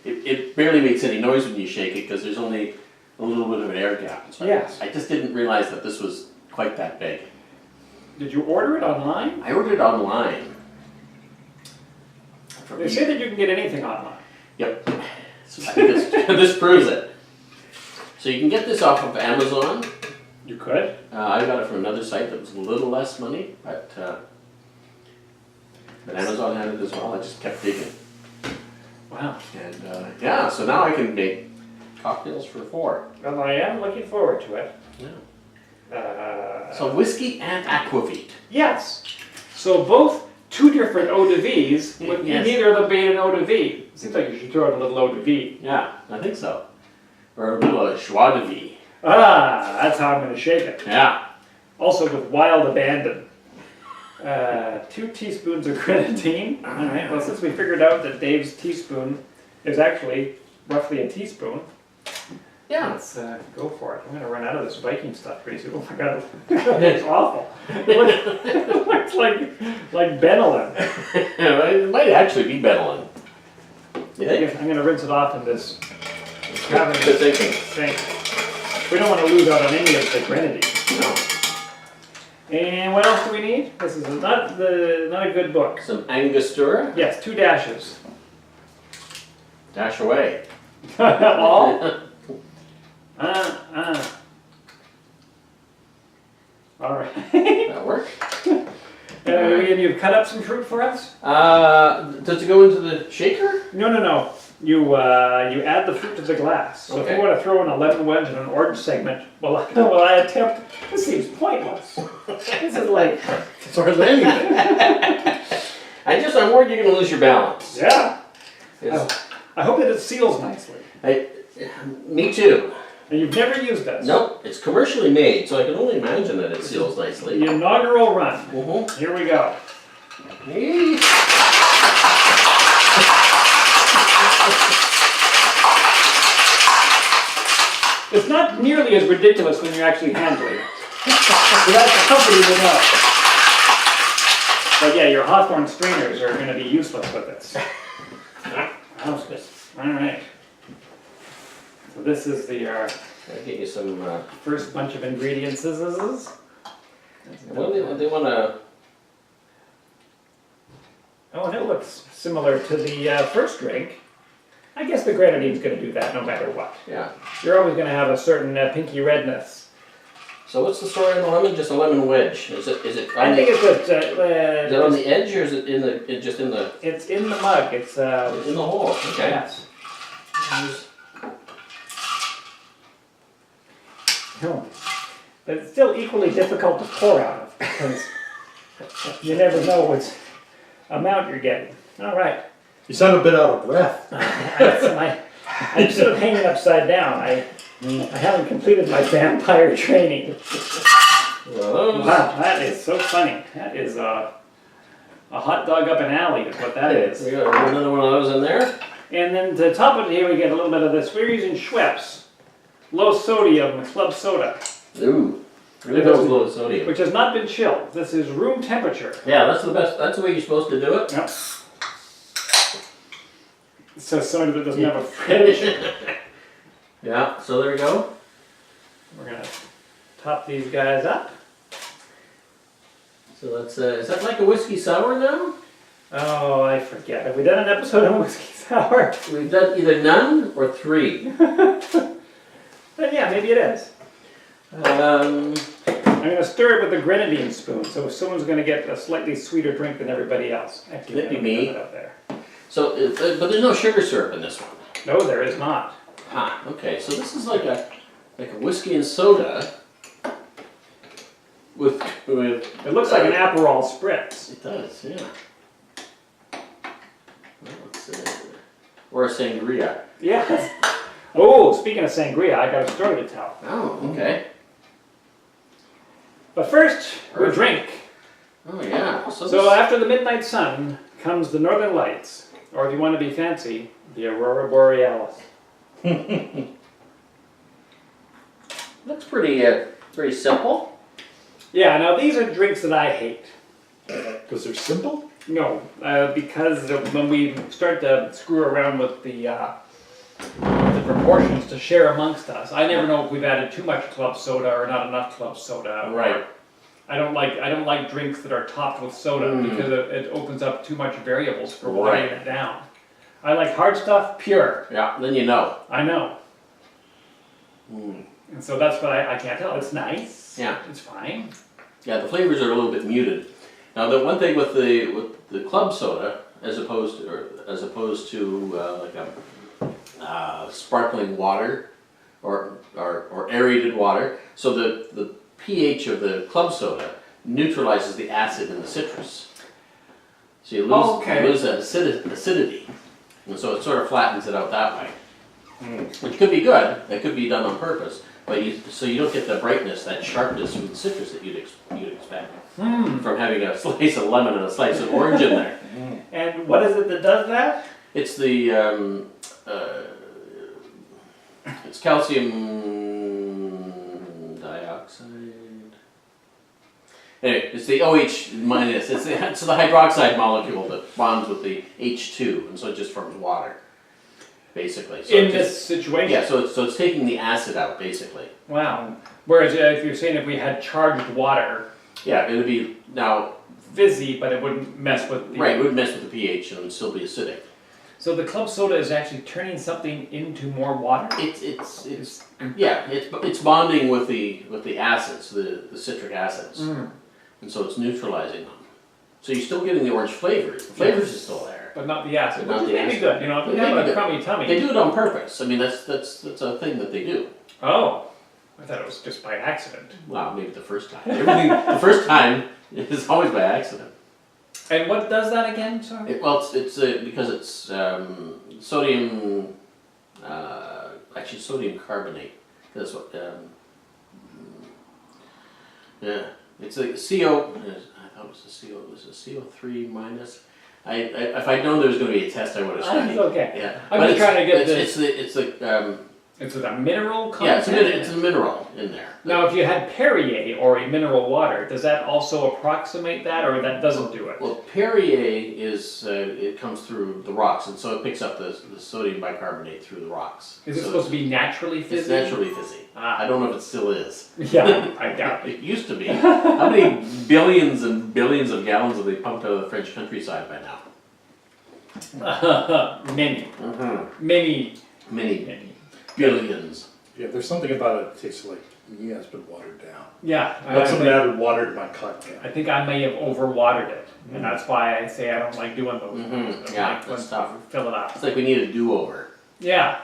it barely makes any noise when you shake it because there's only a little bit of an air gap. So Yes. I just didn't realize that this was quite that big. Did you order it online? I ordered it online. They say that you can get anything online. Yep. So I think this proves it. So you can get this off of Amazon. You could. I got it from another site that was a little less money, but Amazon had it as well. I just kept digging. Wow. And yeah, so now I can make cocktails for 4. Well, I am looking forward to it. Yeah. So whiskey and aquavit. Yes. So both 2 different eau de vies, with Yes. neither of them being an eau de vie. Seems like you should throw in a little eau de vie. Yeah, I think so. Or a little joie de vie. Ah, that's how I'm going to shake it. Yeah. Also with wild abandon. 2 teaspoons of grenadine. All right. Well, since we figured out that Dave's teaspoon is actually roughly a teaspoon, Yeah. let's go for it. I'm going to run out of this Viking stuff pretty soon. Oh my god, it's awful. It looks like Benelin. It might actually be Benelin. You think? I'm going to rinse it off in this cavern Good thinking. sink. We don't want to lose out on any of the grenadine. No. And what else do we need? This is not a good book. Some Angostura. Yes, 2 dashes. Dash away. All? All right. That work? And you've cut up some fruit for us? Does it go into the shaker? No. You add the fruit to the glass. So if Okay. you want to throw in a lemon wedge and an orange segment, well, I attempt. This seems pointless. This is like, It's hardly anything. I'm worried you're going to lose your balance. yeah. Yes. I hope that it seals nicely. Me too. And you've never used this. Nope, it's commercially made, so I can only imagine that it seals nicely. The inaugural run. Mm-hmm. Here we go. It's not nearly as ridiculous when you're actually handling it. So that's a company to know. But yeah, your Hawthorne strainers are going to be useless with this. All right. So this is the I'll get you some. first bunch of ingredients. Well, they want to. Oh, and it looks similar to the first drink. I guess the grenadine's going to do that no matter what. Yeah. You're always going to have a certain pinky redness. So what's the story on the lemon? Just a lemon wedge. Is it? I think it's Is it on the edge or is it just in the? It's in the mug. It's In the hole. Okay. yes. No. But it's still equally difficult to pour out of because you never know what amount you're getting. All right. You sound a bit out of breath. I'm sort of hanging upside down. I haven't completed my vampire training. Well, Wow, that is so funny. That is a hot dog up an alley is what that is. we got another one of those in there. And then to top it here we get a little bit of this. We're using Schweppes low sodium club soda, Ooh, really goes low sodium. which has not been chilled. This is room temperature. Yeah, that's the best. That's the way you're supposed to do it. Yep. So soda that doesn't have a fridge. Yeah. So there we go. We're gonna top these guys up. So that's is that like a whiskey sour now? Oh, I forget. Have we done an episode on whiskey sour? We've done either none or 3. Then yeah, maybe it is. Um, I'm gonna stir it with a grenadine spoon, so someone's gonna get a slightly sweeter drink than everybody else. Actually, That'd be let me me. put it up there. so, but there's no sugar syrup in this one. No, there is not. Ah, okay. So this is like a whiskey and soda with It looks like an Aperol spritz. It does, yeah. Well, or a sangria. Yeah. Oh, speaking of sangria, I got a story to tell. Oh, okay. But first, our drink. Oh yeah. So after the midnight sun comes the northern lights, or if you want to be fancy, the aurora borealis. looks pretty simple. Yeah, now these are drinks that I hate. Because they're simple? No, because when we start to screw around with the proportions to share amongst us, I never know if we've added too much club soda or not enough club soda. Right. I don't like drinks that are topped with soda because it opens up too much variables for Right. watering it down. I like hard stuff, pure. Yeah. Then you know. I know. Mm. And so that's what I can't tell. It's nice. Yeah. It's fine. Yeah. The flavors are a little bit muted. Now the one thing with the club soda, as opposed to like a sparkling water or aerated water, so the pH of the club soda neutralizes the acid in the citrus. So you lose that acidity, and so it sort of flattens it out that way. Which could be good. That could be done on purpose, but so you don't get the brightness, that sharpness from the citrus that you'd expect from having a slice of lemon and a slice of orange in there. And what is it that does that? It's the it's calcium dioxide. Anyway, it's the OH minus. It's the hydroxide molecule that bonds with the H2, and so it just forms water, basically. So In this situation? yeah, so it's taking the acid out, basically. Wow. Whereas if you're saying if we had charged water, Yeah, it would be now fizzy, but it wouldn't mess with the... right. It would mess with the pH and it would still be acidic. So the club soda is actually turning something into more water? It's bonding with the acids, the citric acids, and so it's neutralizing them. So you're still getting the orange flavors. The flavors are still there. But not the acid, But which not is the maybe acid. good. You know, if you It have may a be crummy tummy... They do it on purpose. I mean, that's a thing that they do. Oh. I thought it was just by accident. Well, maybe the first time. Everything the first time is always by accident. And what does that again, sorry? It's because it's sodium, actually sodium carbonate. That's what. Yeah, it's a CO. I thought it was a CO. It was a CO3 minus. If I'd known there was going to be a test, I would have studied. That's okay. Yeah, I'm but just trying to get it's the It's with a mineral yeah, content? it's a mineral in there. Now, if you had Perrier or a mineral water, does that also approximate that, or that doesn't do it? Well, Perrier is it comes through the rocks, and so it picks up the sodium bicarbonate through the rocks. Is it So supposed to be naturally fizzy? It's naturally fizzy. Ah. I don't know if it still is. Yeah, I doubt it. It used to be. How many billions and billions of gallons have they pumped out of the French countryside by now? Many, Mm-hmm. many, Many many. billions. Yeah, there's something about it that tastes like, yeah, it's been watered down. Yeah, Not someone added water to my cocktail. I think I may have overwatered it, and that's why I say I don't like doing those. Mhm, I don't yeah, like when that's tough. Fill it up. It's like we need a do-over. Yeah.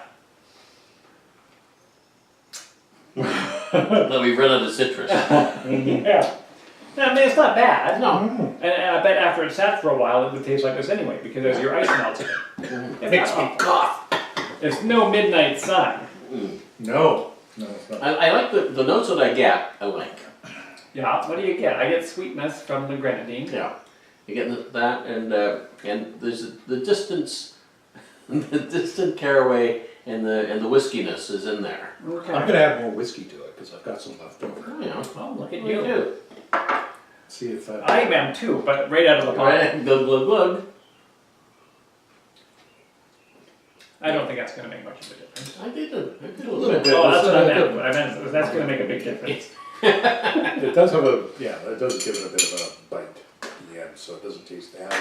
That we've run out of citrus. Yeah. I mean, it's not bad. No. And I bet after it sat for a while, it would taste like this anyway, because as your ice melts, it Mhm. It's Makes not me awful. cough. It's no midnight sun. No, it's not. I like the notes that I get, I like. Yeah, what do you get? I get sweetness from the grenadine. Yeah. You get that and there's the distance, the distant caraway and the whiskiness is in there. Okay. I'm gonna add more whiskey to it, because I've got some left over. Oh, yeah. Oh, look at You you. do. See if I am too, but right out of the bottle. Right, glug glug glug. I don't think that's going to make much of a difference. I did a little Little bit. bit. Oh, that's what I good. meant. I meant that's going to make a big difference. It does have it does give it a bit of a bite in the end, so it doesn't taste as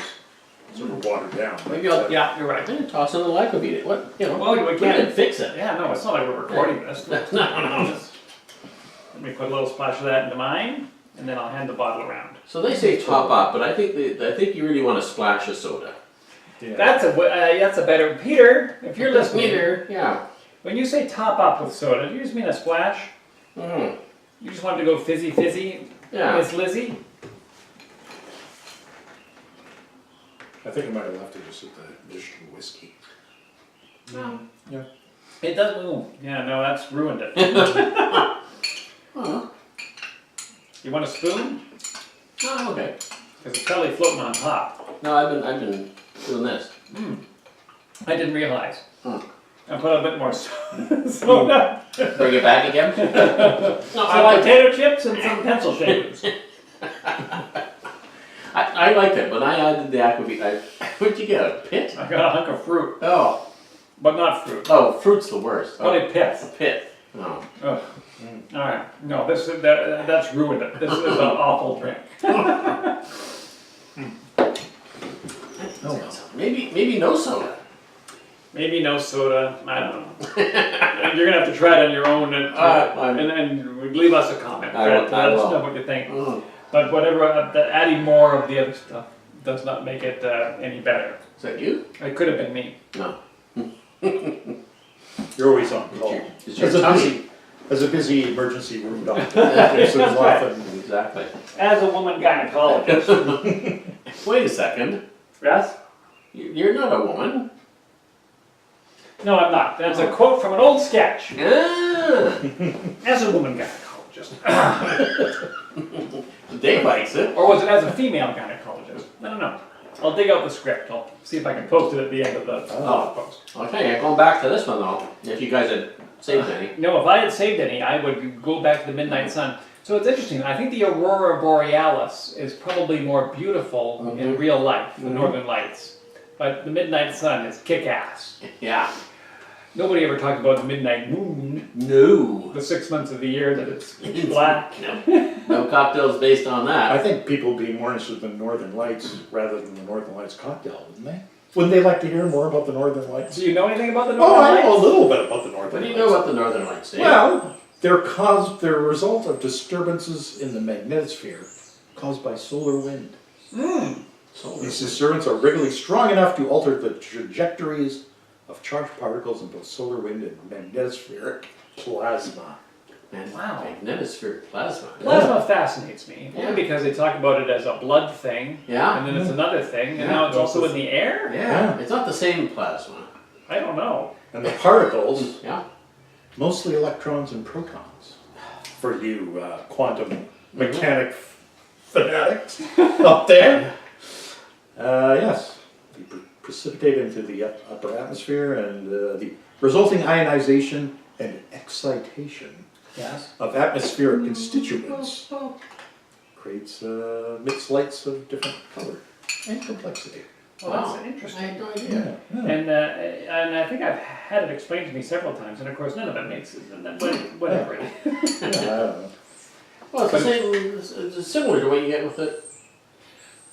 sort of watered down. Maybe I'll, yeah, you're right. Then toss in the lycopene. What, you know, Well, we we can't- can fix it. Yeah, no, it's not like we're recording this. No, no. Let me put a little splash of that into mine, and then I'll hand the bottle around. So they say top up, but I think you really want to splash of soda. Yeah. That's a better Peter. If you're listening, Yeah. when you say top up with soda, do you just mean a splash? Mm. You just want to go fizzy, Yeah. Miss Lizzie? I think I might have left it just with the additional whiskey. Yeah. It does move. Yeah, no, that's ruined it. Oh, You want a spoon? oh, okay. Because it's probably floating on top. No, I've been doing this. I didn't realize. Hmm. I put a bit more soda. Bring it back again. No, Some potato chips and some pencil shavings. I liked it when I added the aquavit. What'd you get? A pit? I got a hunk of fruit, Oh, but not fruit. oh, fruit's the worst. What a pith. A pit. Oh. Ugh. All right, no, that's ruined it. This is an awful drink. Maybe no soda. Maybe no soda. I don't know. You're gonna have to try it on your own and leave us a comment. I will. Let us know what you think. Mm. But whatever, adding more of the other stuff does not make it any better. Is that you? It could have been me. No. You're always on call. Is your As a tummy? As a busy emergency room doctor. There's often Exactly. As a woman gynecologist. Wait a second. Yes? You're not a woman. No, I'm not. That's a quote from an old sketch. Ah. As a woman gynecologist. Dave likes it. Or was it as a female gynecologist? I don't know. I'll dig out the script. I'll see if I can post it at the end of the post. Okay, going back to this one though. If you guys had saved any. No, if I had saved any, I would go back to the midnight sun. So it's interesting. I think the aurora borealis is probably more beautiful in real life, the northern lights. But the midnight sun is kick-ass. Yeah. Nobody ever talked about the midnight moon, No. the 6 months of the year that it's black. No cocktails based on I that. think people would be more interested in the Northern Lights rather than the Northern Lights cocktail, wouldn't they? Wouldn't they like to hear more about the Northern Lights? Do you know anything about the Oh, northern I lights? know a little bit about the Northern What do you Lights. know about the Northern Lights, Dave? Well, they're a result of disturbances in the magnetosphere caused by solar wind. These disturbance are regularly strong enough to alter the trajectories of charged particles in both solar wind and magnetospheric plasma. Wow. Magnetospheric plasma. Plasma fascinates me, Yeah. only because they talk about it as a blood thing, Yeah? and then it's another thing, and Yeah. now it's also in the air? Yeah. It's not the same plasma. I don't know. And the particles, Yeah. mostly electrons and protons. For you quantum mechanic fanatics up there. Yes, they precipitate into the upper atmosphere, and the resulting ionization and excitation Yes. of atmospheric constituents creates mixed lights of different color and complexity. Well, Wow. that's interesting. I had no idea. And I think I've had it explained to me several times, and of course none of it makes it. Whatever. Yeah, I don't know. Well, it's the same. It's similar to what you get with it.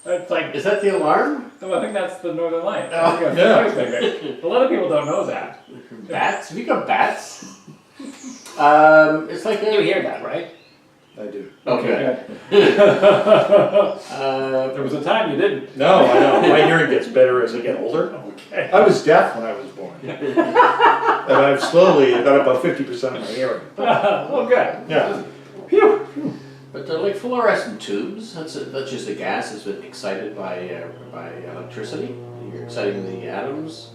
It's like, Is that the alarm? no, I think that's the Northern Lights. Oh, I think that's yeah. the noise maker. A lot of people don't know that. Bats? Have you got bats? It's like You a. hear that, right? I do. Okay. Good. Uh, There was a time you didn't. No, I know. My hearing gets better as I get older. Okay. I was deaf when I was born. And I've slowly got about 50% of my hearing. Oh, good. Yeah. Phew. but they're like fluorescent tubes. That's just a gas that's been excited by electricity. You're exciting the atoms.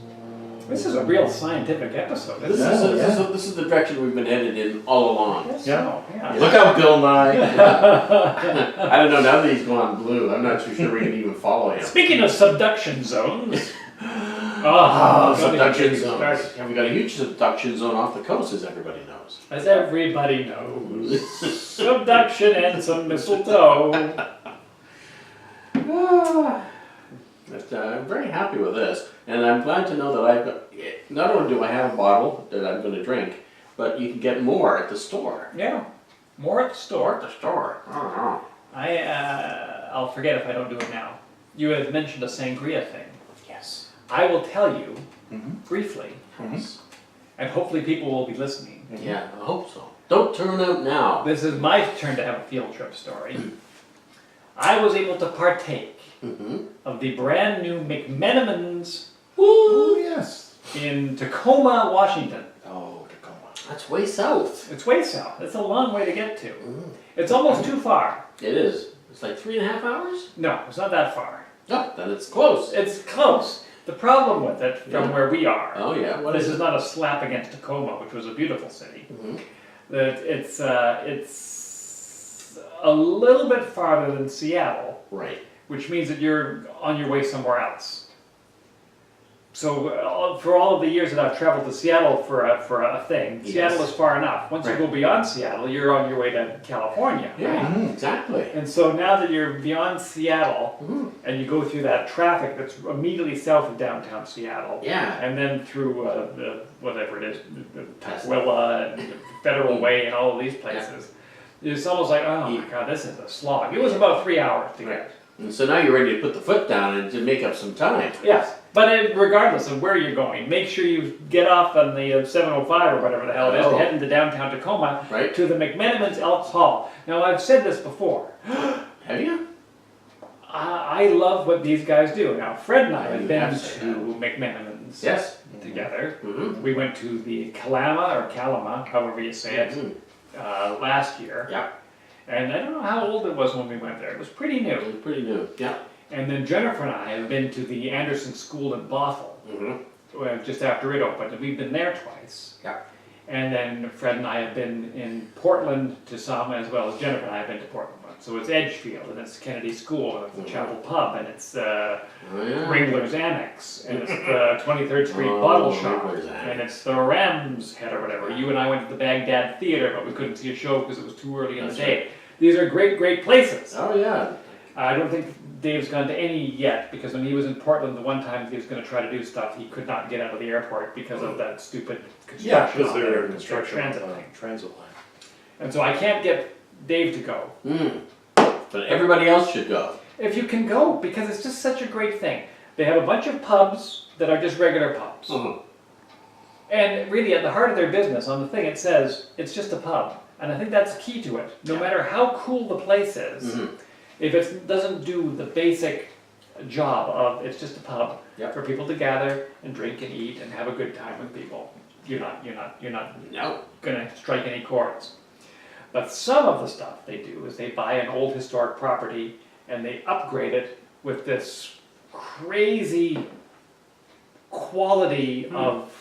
This is a real scientific episode. This isn't it? this is the direction we've been headed in all along. Yes, Yeah. so, yeah. Look out, Bill Nye. I don't know, now that he's gone blue, I'm not too sure we can even follow him. Speaking of subduction zones. Oh, don't subduction even get me zones. started. Yeah, we got a huge subduction zone off the coast, as everybody knows. As everybody knows. Subduction and some mistletoe. But I'm very happy with this, and I'm glad to know that I've got, not only do I have a bottle that I'm going to drink, but you can get more at the store. Yeah. More at the Or store. at the store. I don't know. I'll forget if I don't do it now. You had mentioned a sangria thing. Yes. I will tell you Mhm. briefly, Mhm. and hopefully people will be listening. Yeah, I hope so. Don't turn out now. This is my turn to have a field trip story. I was able to partake Mm-hmm. of the brand new McMenamins Oh, yes. in Tacoma, Washington. Oh, Tacoma. That's way south. It's way south. It's a long way to get to. Mm. It's almost too far. It is. It's like 3.5 hours? No, it's not that far. No, then it's close. It's close. The problem with it, from Yeah. where we are, Oh yeah, what this is is it? not a slap against Tacoma, which was a beautiful city. Mm-hmm. That it's a little bit farther than Seattle, Right. which means that you're on your way somewhere else. So for all of the years that I've traveled to Seattle for a thing, Yes. Seattle is far enough. Once Right. you go beyond Seattle, you're on your way to California. Yeah, Mhm. exactly. And so now that you're beyond Seattle Mm-hmm. and you go through that traffic that's immediately south of downtown Seattle, Yeah. and then through whatever it is, Tukwila and Federal Way and all of these places, it's almost like, oh my God, this is a slog. It was about 3 hours to get. And so now you're ready to put the foot down and to make up some time. Yes, but regardless of where you're going, make sure you get off on the 705 or whatever the hell it is, Oh. to head into downtown Tacoma Right? to the McMenamins Elks Hall. Now I've said this before. Have you? I love what these guys do. Now Fred and I Yeah, have you been have said to McMenamins Yes. together. Mm-hmm. We went to the Kalama, however you say it, last year. Yeah. And I don't know how old it was when we went there. It was pretty It new. was pretty new. Yeah. And then Jennifer and I have been to the Anderson School in Bothell, Mm-hmm. just after it opened. And we've been there twice. Yeah. And then Fred and I have been in Portland to some, as well as Jennifer and I have been to Portland once. So it's Edgefield, and it's Kennedy School, and it's the Mhm. Chapel Pub, and it's Oh yeah. Wrangler's Annex, and it's the 23rd Street Oh, Bottle Shop, Wrangler's Annex. and it's the Ram's Head or whatever. You and I went to the Baghdad Theater, but we couldn't see a show because it was too early in the That's day. These are great, great places. Oh yeah. I don't think Dave's gone to any yet, because when he was in Portland the one time he was going to try to do stuff, he could not get out of the airport because of that stupid Yeah, construction because on they're their in construction transit on thing. the transit line. And so I can't get Dave to go. Mm. But everybody else should go. If you can go, because it's just such a great thing. They have a bunch of pubs that are just regular pubs. Mhm. And really, at the heart of their business, on the thing it says, it's just a pub. And I think that's key to it. No Yeah. matter how cool the place is, Mhm. if it doesn't do the basic job of it's just a pub Yep. for people to gather and drink and eat and have a good time with people, you're not No. gonna strike any chords. But some of the stuff they do is they buy an old historic property and they upgrade it with this crazy quality of,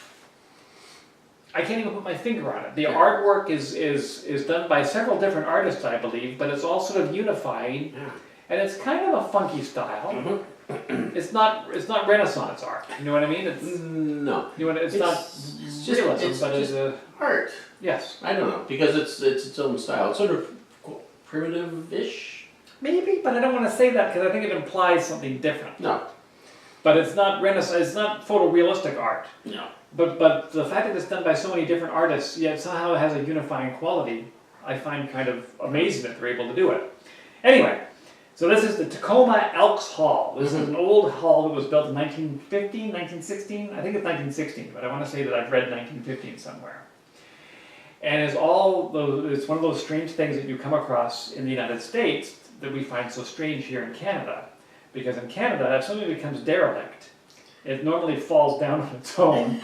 I can't even put my finger on it. The Yeah. artwork is done by several different artists, I believe, but it's all sort of unifying, Yeah. and it's kind of a funky style. Mhm. It's not Renaissance art. You know what I mean? It's No. it's It's not just- realism, it's but it's just- Art. yes. I don't know, because it's its own style. It's sort of primitive-ish. Maybe, but I don't want to say that because I think it implies something different. No. But it's not Renaissance. It's not photorealistic art. No. But the fact that it's done by so many different artists, yet somehow it has a unifying quality, I find kind of amazing that they're able to do it. Anyway, so this is the Tacoma Elks Hall. This is an old hall that was built in 1915, 1916. I think it's 1916, but I want to say that I've read 1915 somewhere. And it's it's one of those strange things that you come across in the United States that we find so strange here in Canada. Because in Canada, if something becomes derelict, it normally falls down on its own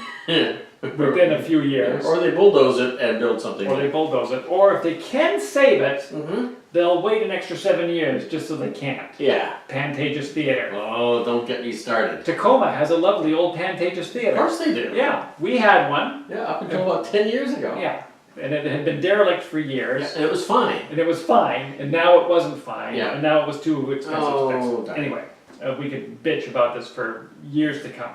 within a few years. Or they bulldoze it and build something. Or they bulldoze it. Or if they can save it, Mm-hmm. they'll wait an extra 7 years just so they can't. Yeah. Pantages Theater. Oh, don't get me started. Tacoma has a lovely old Pantages Theater. Of course they do. Yeah, we had one. Yeah, up until about 10 years ago. Yeah, and it had been derelict for years. Yeah, and it was fine. And it was fine, and now it wasn't fine, Yeah. and now it was too expensive. Oh, darn. Anyway, we could bitch about this for years to come.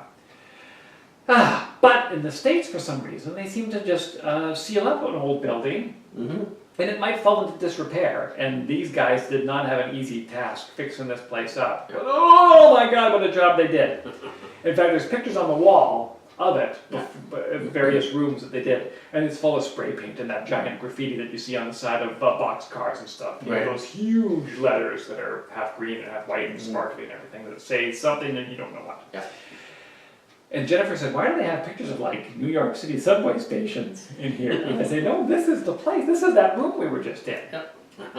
But in the States, for some reason, they seem to just seal up an old building, Mm-hmm. and it might fall into disrepair. And these guys did not have an easy task fixing this place up. But oh my God, what a job they did! In fact, there's pictures on the wall of it, various rooms that they did, and it's full of spray paint and that giant graffiti that you see on the side of box cars and stuff. You know, Right. those huge letters that are half green and half white and sparkly and everything that say something that you don't know what. Yeah. And Jennifer said, why do they have pictures of like New York City subway stations in here? And I said, no, this is the place. This is that room we were just in.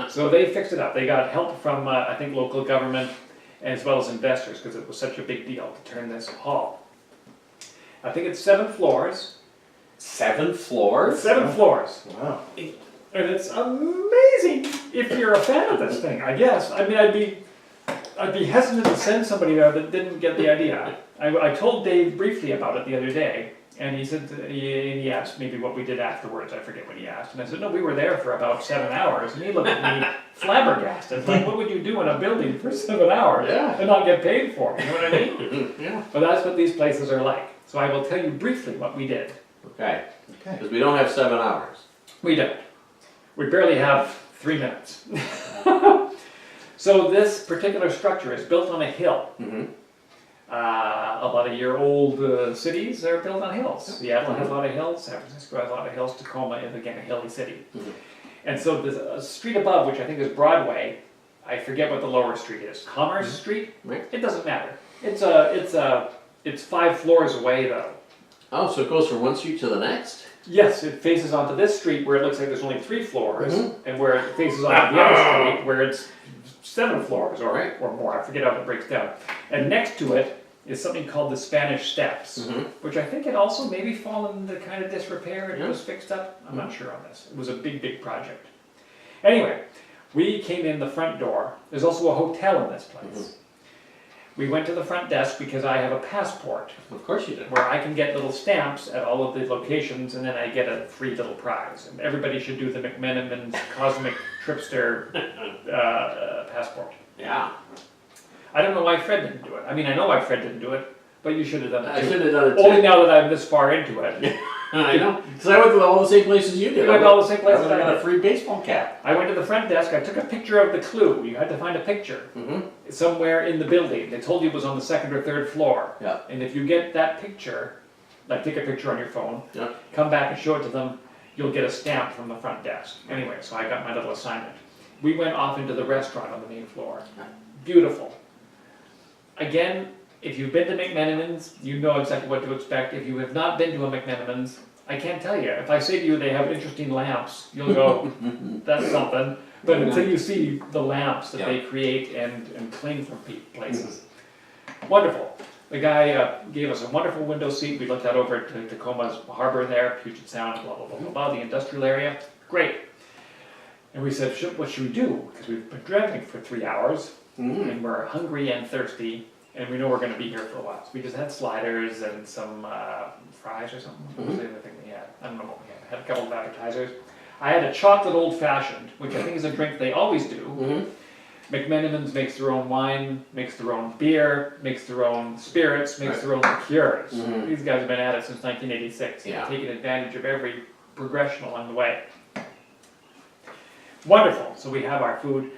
So they fixed it up. They got help from, I think, local government as well as investors because it was such a big deal to turn this hall. I think it's 7 floors. 7 floors? 7 floors. Wow. And it's amazing if you're a fan of this thing, I guess. I mean, I'd be hesitant to send somebody there that didn't get the idea. I told Dave briefly about it the other day, and he said, he asked maybe what we did afterwards. I forget what he asked. And I said, no, we were there for about 7 hours. And he looked at me flabbergasted. Like, what would you do in a building for 7 hours Yeah. and not get paid for it? You know what I mean? Yeah. But that's what these places are like. So I will tell you briefly what we did. Okay. Okay. Because we don't have 7 hours. We don't. We barely have 3 minutes. So this particular structure is built on a hill. Mm-hmm. About a year old cities are built on hills. Seattle has a lot of hills, San Francisco has a lot of hills, Tacoma is again a hilly city. Mhm. And so the street above, which I think is Broadway, I forget what the lower street is, Commerce Street? Right. It doesn't matter. It's 5 floors away though. Oh, so it goes from one street to the next? Yes, it faces onto this street where it looks like there's only 3 floors, Mhm. and where it faces onto the other street where it's 7 floors Right. or more. I forget how it breaks down. And next to it is something called the Spanish Steps, Mm-hmm. which I think had also maybe fallen into kind of disrepair and Yeah. was fixed up. I'm not sure on this. It was a big, big project. Anyway, we came in the front door. There's also a hotel in this place. We went to the front desk because I have a passport Of course you did. where I can get little stamps at all of the locations and then I get a free little prize. And everybody should do the McMenamins Cosmic Tripster passport. Yeah. I don't know why Fred didn't do it. I mean, I know why Fred didn't do it, but you should have done I it too. should have done it Only too. now that I'm this far into it. I know. Because I went to all the same places you did. You went to all the same places I I got a did. free baseball cap. I went to the front desk, I took a picture of the clue. You had to find a picture Mm-hmm. somewhere in the building. They told you it was on the 2nd or 3rd floor. Yeah. And if you get that picture, like take a picture on your phone, Yeah. come back and show it to them, you'll get a stamp from the front desk. Anyway, so I got my little assignment. We went off into the restaurant on the main floor. Beautiful. Again, if you've been to McMenamins, you know exactly what to expect. If you have not been to a McMenamins, I can't tell you. If I say to you they have interesting lamps, you'll go, that's something. But until you see the lamps that they create and clean from places. Wonderful. The guy gave us a wonderful window seat. We looked out over to Tacoma's harbor there, Puget Sound, blah, blah, blah, blah, blah, the industrial area. Great. And we said, what should we do? Because we've been driving for 3 hours, Mm-hmm. and we're hungry and thirsty, and we know we're going to be here for a while. So we just had sliders and some fries or something. What was the other thing we had? I don't know what we had. Had a couple of appetizers. I had a chocolate old fashioned, which I think is a drink they always do. Mm-hmm. McMenamins makes their own wine, makes their own beer, makes their own spirits, makes Right. their own liqueurs. Mhm. These guys have been at it since 1986. Yeah. They've taken advantage of every progression along the way. Wonderful. So we have our food.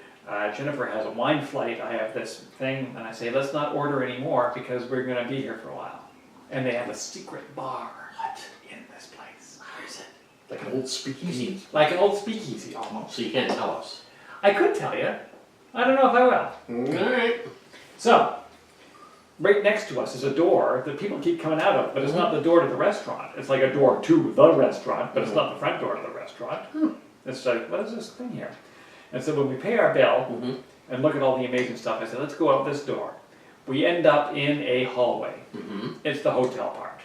Jennifer has a wine flight. I have this thing, and I say, let's not order anymore because we're going to be here for a while. And they have a secret bar. What? In this place. How is it? Like an old speakeasy. Like an old speakeasy almost. So you can't tell us. I could tell you. I don't know if I will. All right. So, right next to us is a door that people keep coming out of, but it's not the door to the restaurant. It's like a door to the restaurant, but it's not the front door to the restaurant. It's like, what is this thing here? And so when we pay our bill Mm-hmm. and look at all the amazing stuff, I said, let's go out this door. We end up in a hallway. Mm-hmm. It's the hotel part.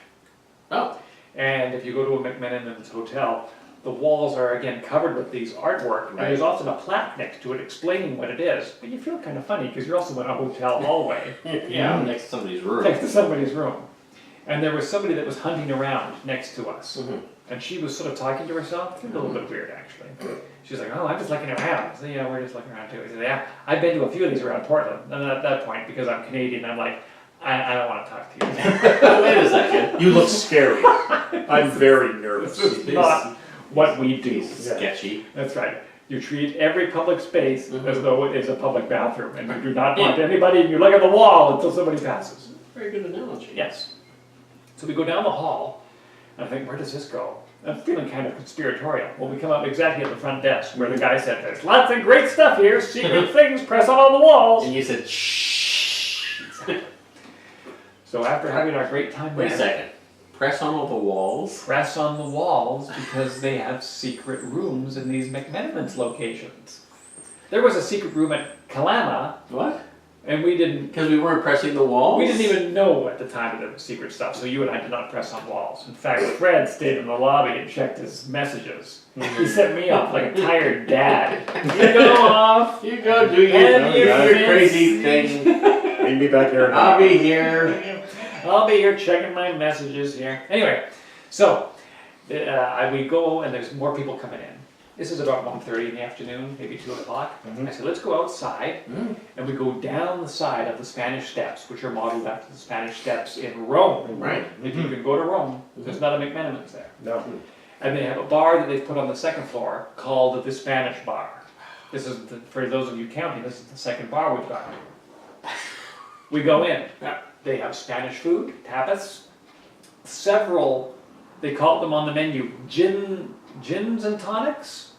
Oh. And if you go to a McMenamins hotel, the walls are again covered with these artwork, and Right. there's often a plaque next to it explaining what it is. But you feel kind of funny because you're also in a hotel hallway Yeah, next to somebody's room. next to somebody's room. And there was somebody that was hunting around next to us. Mhm. And she was sort of talking to herself. It was a little bit weird, actually. She's like, oh, I'm just looking around. I said, yeah, we're just looking around too. I said, yeah, I've been to a few of these around Portland. And at that point, because I'm Canadian, I'm like, I don't want to talk to you. Wait a second. You look scary. I'm very nervous. This is not what we do. Sketchy. That's right. You treat every public space Mhm. as though it is a public bathroom, and you do not want anybody, and you look at the wall until somebody passes. Very good analogy. Yes. So we go down the hall, and I think, where does this go? I'm feeling kind of conspiratorial. Well, we come up exactly at the front desk, where the guy said, there's lots of great stuff here, secret things, press on all the walls. And you said, shh. So after having our great time Wait a there, second. Press on all the walls. press on the walls because they have secret rooms in these McMenamins locations. There was a secret room at Kalama, What? and we didn't Because we weren't pressing the walls? even know at the time of the secret stuff, so you and I did not press on walls. In fact, Fred stayed in the lobby and checked his messages. He set me off like a tired dad. You go off. You go do your, And your your crazy thing. Meet me back here. I'll be here. I'll be here checking my messages here. Anyway, so we go and there's more people coming in. This is about 1:30 in the afternoon, maybe 2 o'clock. Mhm. I said, let's go outside. Mm. And we go down the side of the Spanish Steps, which are modeled after the Spanish Steps in Rome. Right. If you can go to Rome, there's not a McMenamins there. No. And they have a bar that they've put on the second floor called the Spanish Bar. This is, for those of you counting, this is the second bar we've got. We go in. Yeah. They have Spanish food, tapas, several, they call them on the menu, gins and tonics,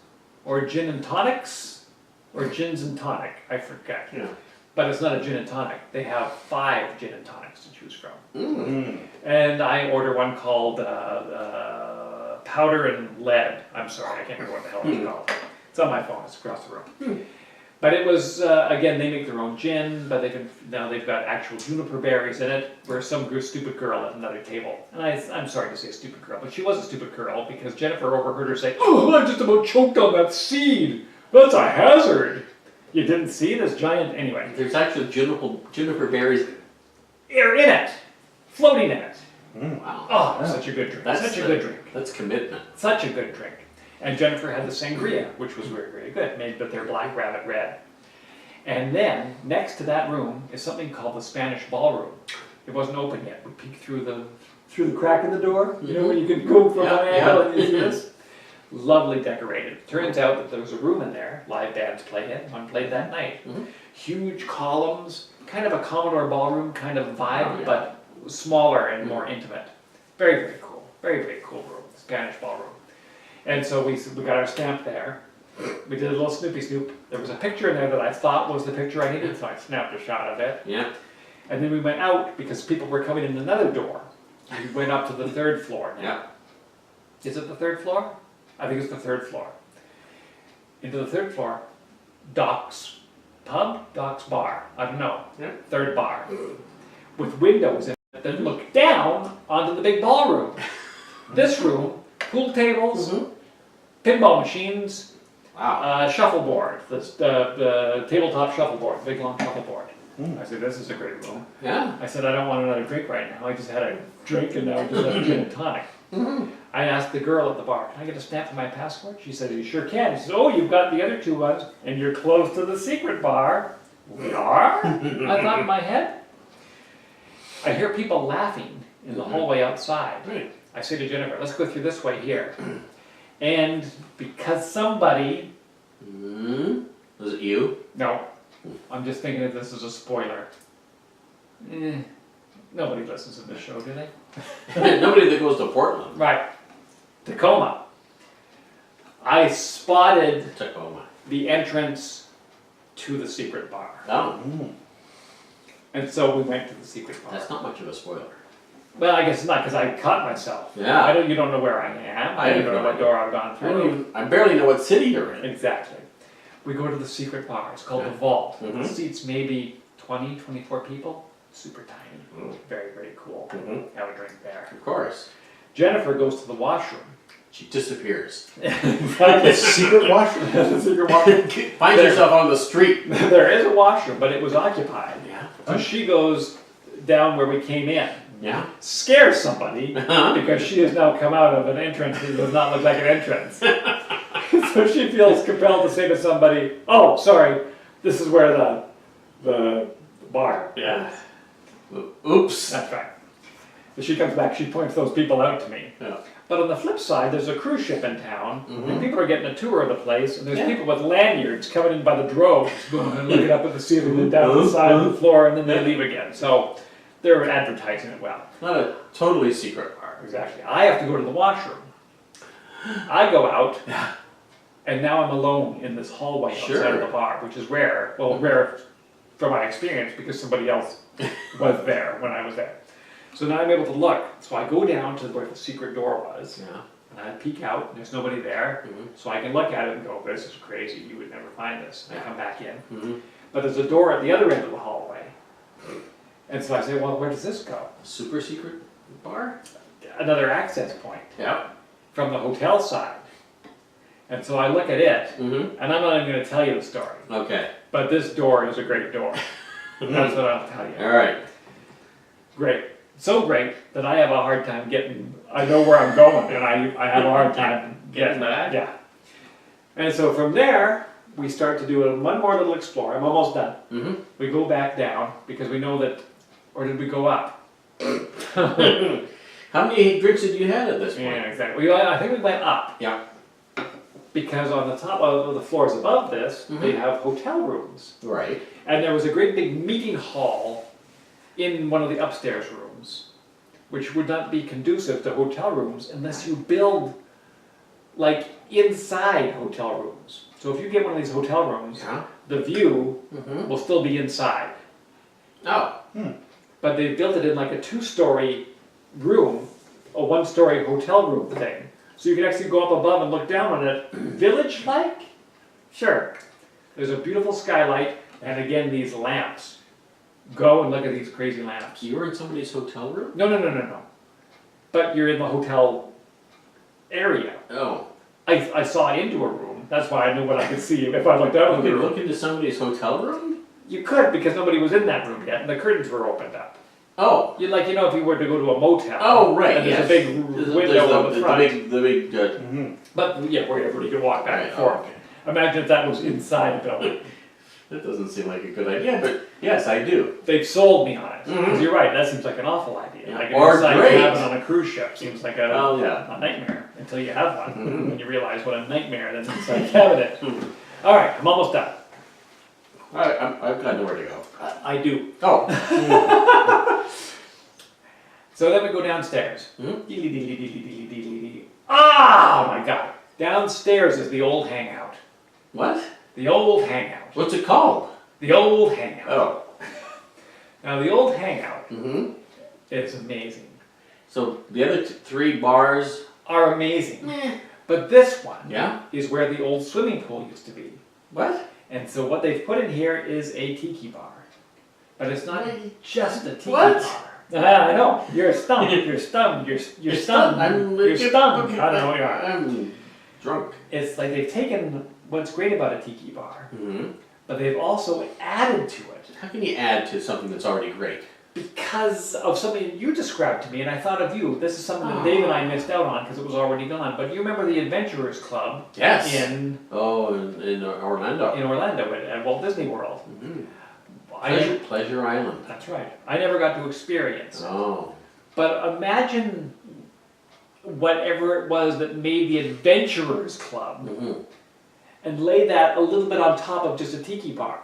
or gin and tonics, or gins and tonic, I forget. Yeah. But it's not a gin and tonic. They have 5 gin and tonics to choose from. Mm. And I order one called Powder and Lead. I'm sorry, I can't remember what the hell it's called. It's on my phone, it's across the room. But it was, again, they make their own gin, but now they've got actual juniper berries in it, where some stupid girl at another table. And I'm sorry to say a stupid girl, but she was a stupid girl because Jennifer overheard her say, oh, I just about choked on that seed. That's a hazard. You didn't see this giant, anyway. There's actually juniper berries. They're in it, floating in it. Wow. Oh, such a good drink, such a good drink. That's commitment. Such a good drink. And Jennifer had the sangria, which was very, very good, made with their Black Rabbit Red. And then, next to that room is something called the Spanish Ballroom. It wasn't open yet. We peeked through the crack in the door, you know, where you can go from one angle and you see this. Lovely decorated. Turns out that there was a room in there, live bands played in, one played that night. Mhm. Huge columns, kind of a Commodore Ballroom kind of vibe, Oh, yeah. but smaller and more intimate. Very, very cool. Very, very cool room, Spanish Ballroom. And so we got our stamp there. We did a little Snoopy Snoop. There was a picture in there that I thought was the picture I needed, so I snapped a shot of it. Yeah. And then we went out because people were coming in another door. We went up to the 3rd floor now. Yeah. Is it the 3rd floor? I think it's the 3rd floor. Into the 3rd floor, Doc's Pub, Doc's Bar, I don't know. Yeah. 3rd bar. With windows in it that look down onto the big ballroom. This room, pool tables, pinball machines, Wow. shuffleboard, the tabletop shuffleboard, big long shuffleboard. I said, this is a great room. Yeah. I said, I don't want another drink right now. I just had a drink and now I just have a gin and tonic. I asked the girl at the bar, can I get a stamp for my passport? She said, you sure can. She said, oh, you've got the other 2 ones and you're close to the secret bar. We are? I thought in my head. I hear people laughing in the hallway outside. Right. I say to Jennifer, let's go through this way here. And because somebody, Was it you? no, I'm just thinking that this is a spoiler. Nobody listens to this show, do they? Nobody that goes to Portland. Right. Tacoma. I spotted Tacoma. the entrance to the secret bar. Oh, And so we went to the secret bar. that's not much of a spoiler. Well, I guess not, because I caught myself. Yeah. You don't know where I am. I I don't have know no what door I've gone through. I barely know what city you're in. Exactly. We go to the secret bar. It's called Yeah. the Vault. Mhm. It seats maybe 20, 24 people. Super tiny. Mm. Very, very cool. Mhm. Have a drink there. Of course. Jennifer goes to the washroom she disappears. A secret washroom. Secret washroom. Finds herself on the street. There is a washroom, but it was occupied. Yeah. So she goes down where we came in, Yeah. scares somebody Uh-huh. because she has now come out of an entrance that does not look like an entrance. So she feels compelled to say to somebody, "Oh, sorry, this is where the bar." Yeah. Oops. That's right. But she comes back, she points those people out to me. Yeah. But on the flip side, there's a cruise ship in town, Mhm. and people are getting a tour of the place, and there's Yeah. people with lanyards coming in by the droves, going and looking up at the ceiling and down the side of the floor, and then they leave again. So they're advertising it well. Not a totally secret bar. Exactly. I have to go to the washroom. I go out, and now I'm alone in this hallway outside Sure. of the bar, which is rare. Well, rare from my experience because somebody else was there when I was there. So now I'm able to look. So I go down to where the secret door was, Yeah. and I peek out, and there's nobody there. Mhm. So I can look at it and go, this is crazy, you would never find this. And I come back in. Mm-hmm. But there's a door at the other end of the hallway. And so I say, well, where does this go? Super secret bar? Another access point Yeah. from the hotel side. And so I look at it, Mm-hmm. and I'm not even going to tell you the story. Okay. But this door is a great door. That's what I'll tell you. All right. Great. So great that I have a hard time getting, I know where I'm going, and I have a hard time Getting back? Yeah. And so from there, we start to do one more little explore. I'm almost done. Mm-hmm. We go back down because we know that, or did we go up? How many drinks had you had at this point? Yeah, exactly. I think we went up. Yeah. Because on the top of the floors above this, they Mhm. have hotel rooms. Right. And there was a great big meeting hall in one of the upstairs rooms, which would not be conducive to hotel rooms unless you build like inside hotel rooms. So if you get one of these hotel rooms, Yeah. the view Mm-hmm. will still be inside. Oh. But they built it in like a 2-story room, a 1-story hotel room thing. So you can actually go up above and look down on it, village-like? Sure. There's a beautiful skylight, and again, these lamps. Go and look at these crazy lamps. You were in somebody's hotel room? No. But you're in the hotel area. Oh. I saw into a room, that's why I knew what I could see if I looked out You of the could room. look into somebody's hotel room? You could, because nobody was in that room yet, and the curtains were opened up. Oh. You like, if you were to go to a motel. Oh, right, And there's yes. a big There's window on the front. The big, Mm-hmm. But yeah, wherever you could walk back and right, forth. oh, okay. Imagine if that was inside a building. That doesn't seem like a good idea, but yes, I do. They've sold me on it. Mhm. Because you're right, that seems like an awful idea. Yeah. Like an Or inside great. cabin on a cruise ship seems like Oh, yeah. a nightmare until you have one. Mhm. And you realize what a nightmare that inside cabin is. Mhm. All right, I'm almost done. I've got nowhere to go. I do. Oh. So then we go downstairs. Mhm. Deely. Oh my God. Downstairs is the old hangout. What? The old hangout. What's it called? The old hangout. Oh. Now the old hangout Mm-hmm. is amazing. So the other three bars. Are amazing. But this one Yeah. is where the old swimming pool used to be. What? And so what they've put in here is a tiki bar. But it's not just a tiki What? bar. I know. You're stunned. You're stunned. You're stunned. You're stunned. Okay. I don't know what you are. I'm drunk. It's like they've taken what's great about a tiki bar, Mm-hmm. but they've also added to it How can you add to something that's already great? because of something you described to me, and I thought of you. This is something that Dave and I missed out on because it was already gone. But you remember the Adventurers Club Yes. in Oh, in Orlando. Orlando at Walt Disney World. Mm-hmm. I, Pleasure Island. that's right. I never got to experience it. Oh. But imagine whatever it was that made the Adventurers Club Mm-hmm. and lay that a little bit on top of just a tiki bar.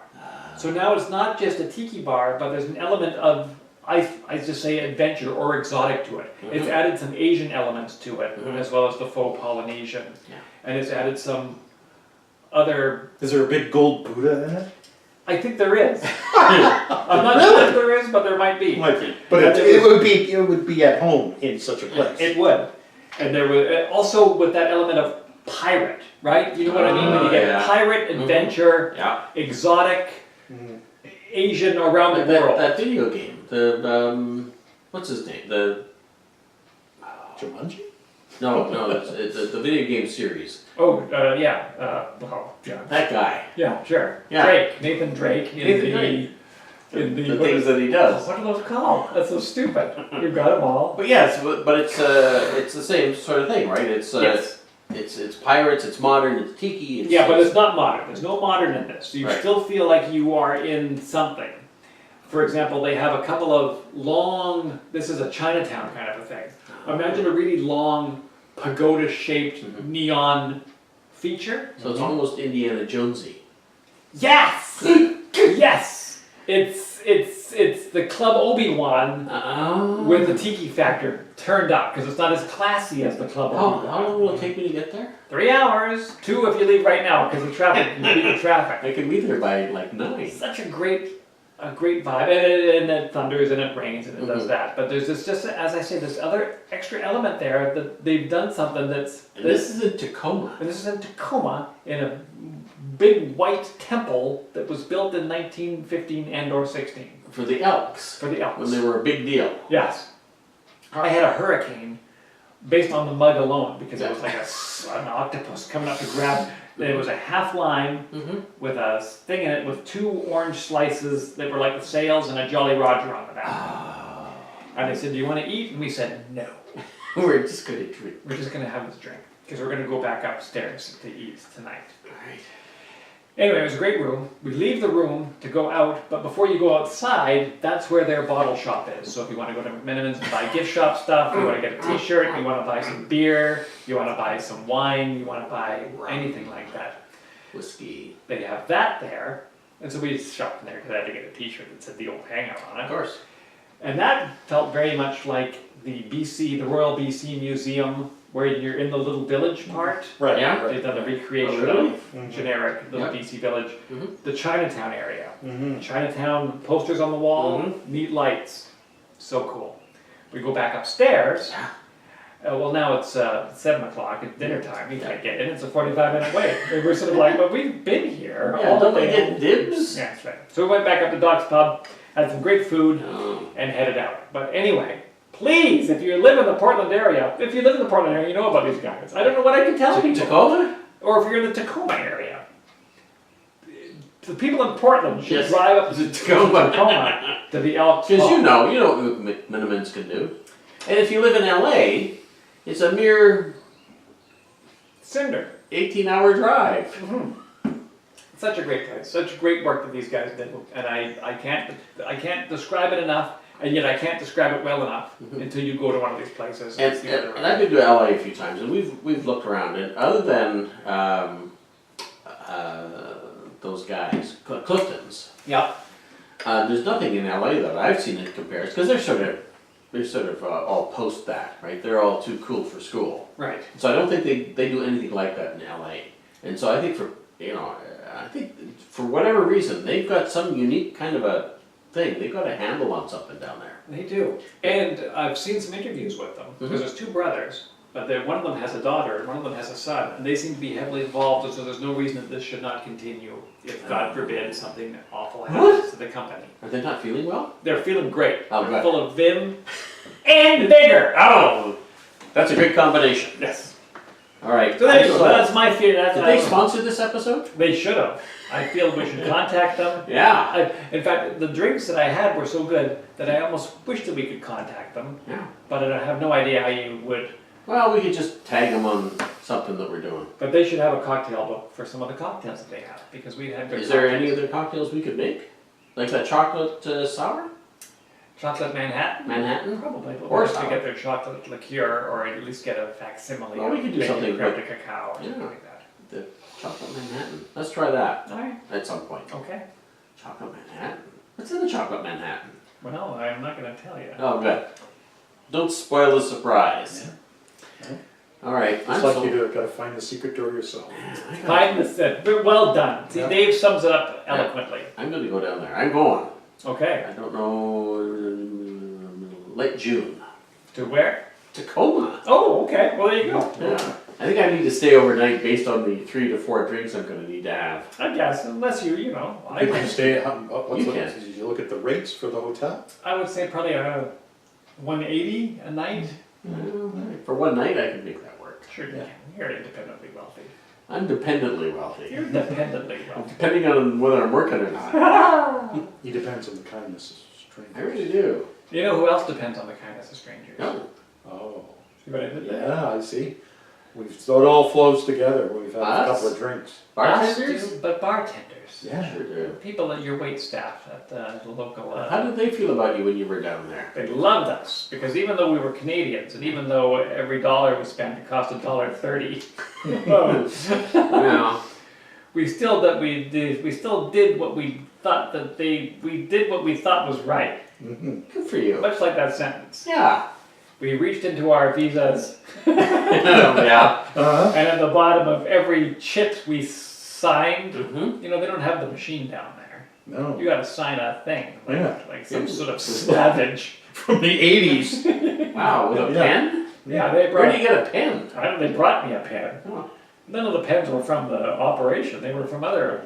So now it's not just a tiki bar, but there's an element of, I just say adventure or exotic to it. It's Mhm. added some Asian elements to it, Mhm. as well as the faux Polynesian. Yeah. And it's added some other, Is there a big gold Buddha in it? I think there is. I'm not sure if there is, but there might be. Might be. But And it would be at home in such a place. It would. And there was, also with that element of pirate, right? You know what I mean? When you get yeah. pirate, Mhm. adventure, Yeah. exotic, Mhm. Asian around the That, world. that video game. The what's his name? The Jumanji? No, it's the video game series. Oh, yeah, well, yeah. That guy. Yeah, sure. Yeah. Drake, Nathan Drake in Nathan the, Drake. in the, The what things is- that he does. what are those called? That's so stupid. You've got them all. But yes, but it's the same sort of thing, right? It's Yes. it's pirates, it's modern, it's tiki. Yeah, but it's not modern. There's no modern in this. You Right. still feel like you are in something. For example, they have a couple of long, this is a Chinatown kind of a thing. Imagine a really long pagoda-shaped neon feature. so it's almost Indiana Jonesy. Yes! Yes! It's the Club Obi-Wan with the tiki factor turned up because it's not as classy as the Club How Obi-Wan. long will it take me to get there? 3 hours, 2 if you leave right now because the traffic, you beat the traffic. I can be there by like 9. Such a great vibe, and it thunders and it rains and it does that. But there's this, just as I say, this other extra element there that they've done something that's. And this is in Tacoma. And this is in Tacoma in a big white temple that was built in 1915 and or 16 For the Elks. for the Elks. When they were a big deal. Yes, I had a hurricane based on the mud alone because it was like an octopus coming up to grab. It was a half lime with a thing in it with 2 orange slices that were like the sails and a Jolly Roger on the back. And they said, "Do you want to eat?" And we said, "No. We're just gonna drink. We're just going to have this drink because we're going to go back upstairs to eat tonight." Alright. Anyway, it was a great room. We leave the room to go out, but before you go outside, that's where their bottle shop is. So if you want to go to McMenamins and buy gift shop stuff, you want to get a t-shirt, you want to buy some beer, you want to buy some wine, you want to buy anything like that, Whiskey. they have that there. And so we just shopped in there because I had to get a t-shirt that said the old hangout on Of it. course. And that felt very much like the Royal BC Museum, where you're in the little village part. Right. Yeah. They've done a recreation Oh, really? of generic little Yeah. BC village. Mhm. The Chinatown area. Mm-hmm. Chinatown posters on the wall, Mhm. neat lights. So cool. We go back upstairs. Well, now it's 7 o'clock, it's dinner time. You can't get in, it's a 45-minute wait. And we're sort of like, but we've been here Yeah, all the don't we way. get dibs? Yeah, that's right. So we went back up to Doc's Pub, had some great food, Oh. and headed out. But anyway, please, if you live in the Portland area, you know about these guys. I don't know what I can tell people. Tacoma? Or if you're in the Tacoma area. The people in Portland should Yes. drive up To to Tacoma. Tacoma to the Elks. Because you Pub. know what Minimans can do. And if you live in LA, it's a mere Cinder. 18-hour drive. Such a great place. Such great work that these guys did. And I can't describe it enough, and yet I can't describe it well enough until you go to one of these places and, And, see what and, they're and I've been to LA a few times, and we've looked around, and other than those guys, Clifton's, Yeah. there's nothing in LA that I've seen that compares, because they're sort of all post that, right? They're all too cool for school. Right. So I don't think they do anything like that in LA. And so I think for whatever reason, they've got some unique kind of a thing. They've got a handle on something down there. They do. And I've seen some interviews with them, because there's 2 brothers, but one of them has a daughter and one of them has a son, and they seem to be heavily involved, and so there's no reason that this should not continue if, God forbid, something awful happens to the company. Are they not feeling well? They're feeling great. Oh, They're good. full of vim and vigor. Oh, that's a great combination. Yes. All right. So there you go. Excellent. That's my fear. Did they sponsor this episode? They should have. I feel we should contact them. Yeah. In fact, the drinks that I had were so good that I almost wish that we could contact them, Yeah. but I have no idea how you would. Well, we could just tag them on something that we're doing. But they should have a cocktail book for some of the cocktails that they have, because we had good Is there cocktails. any other cocktails we could make? Like that chocolate sour? Chocolate Manhattan? Manhattan? Probably. But Or we'll have to sour. get their chocolate liqueur, or at least get a facsimile. Well, we could do of something creme like- de cacao or something Yeah. like that. The chocolate Manhattan. Let's try that All right. at some point. Okay. Chocolate Manhattan? What's in the chocolate Manhattan? Well, I'm not going to tell you. Oh, good. Don't spoil the surprise. All right. It's I'm like so- you gotta find the secret door yourself. Kindness said, well done. See, Yeah. Dave sums it up eloquently. I'm going to go down there. I'm going. Okay. I don't know. Late June. To where? Tacoma. Oh, okay. Well, there you go. Yeah. I think I need to stay overnight based on the 3 to 4 drinks I'm going to need to have. I guess, unless you know. You can stay, what's You the, can. did you look at the rates for the hotel? I would say probably 180 a night. For one night, I can make that sure you Yeah. can. You're independently wealthy. I'm dependently wealthy. You're dependently wealthy. Depending on whether I'm working or not. He depends on the kindness of strangers. I really do. You know who else depends on the kindness of strangers? No. Oh, See what I did there? yeah, I see. So it all flows together. We've had a Us? couple of drinks. Bartenders? Us do, but bartenders. Yeah. Sure do. People at your wait staff at the local. How did they feel about you when you were down there? They loved us because even though we were Canadians and even though every dollar we spent it cost $1.30, Yeah. we still did what we thought we did what we thought was right. Mhm. Good for you. Much like that sentence. Yeah. We reached into our visas Yeah. Uh-huh. and at the bottom of every chit we signed, Mm-hmm. you know, they don't have the machine down there. No. You got to sign a thing, Yeah. like some sort of savage. From the 80s. Wow, with a Yeah. pen? Yeah, they Where brought. do you get a pen? I don't. They brought me a pen. Oh. None of the pens were from the operation. They were from other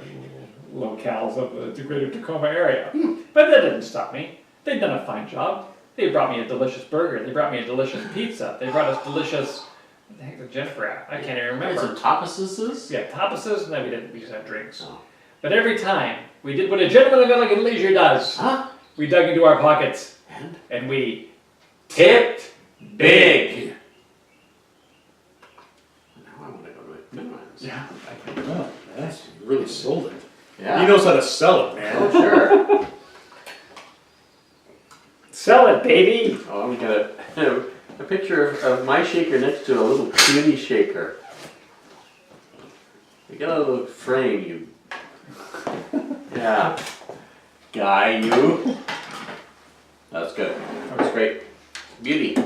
locales of the greater Tacoma area. But that didn't stop me. They'd done a fine job. They brought me a delicious burger. They brought me a delicious pizza. They brought us delicious. What the heck did Jennifer at? I can't even Right, remember. some tapases? Yeah, tapases, and then we didn't. We just had drinks. Oh. But every time we did what a gentleman of elegant leisure does. Huh? We dug into our pockets And? we tipped big. Now I want to go to McMillan's. Yeah. Oh, that's you really sold it. Yeah. He knows how to sell it, man. Oh, sure. Sell it, baby. Oh, we got a picture of my shaker next to a little puny shaker. You get out of the frame, you. Yeah. Guy, you. That's good. That's great. Beauty.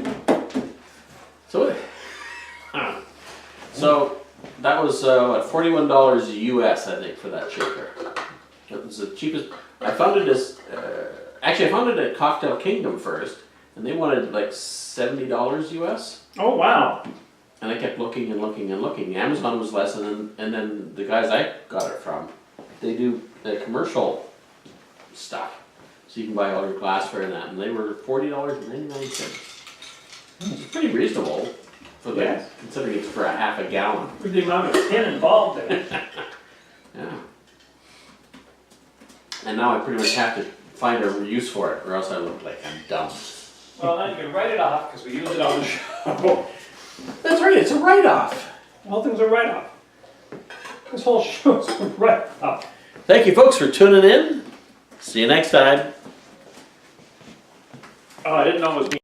So, so that was what, $41 US, I think, for that shaker. That was the cheapest. I found it as actually I found it at Cocktail Kingdom first, and they wanted like $70 US. Oh, wow. And I kept looking and looking and looking. Amazon was less, and then the guys I got it from, they do the commercial stuff, so you can buy all your glassware and that, and they were $40.99. It's pretty reasonable for the Yes. considering it's for a half a gallon. With the amount of tin involved in it. Yeah. And now I pretty much have to find a use for it, or else I look like I'm dumb. Well, now you can write it off because we used it on the show. That's right. It's a write-off. All things are write off. This whole show's a write off. Thank you, folks, for tuning in. See you next time. Oh, I didn't know it was me.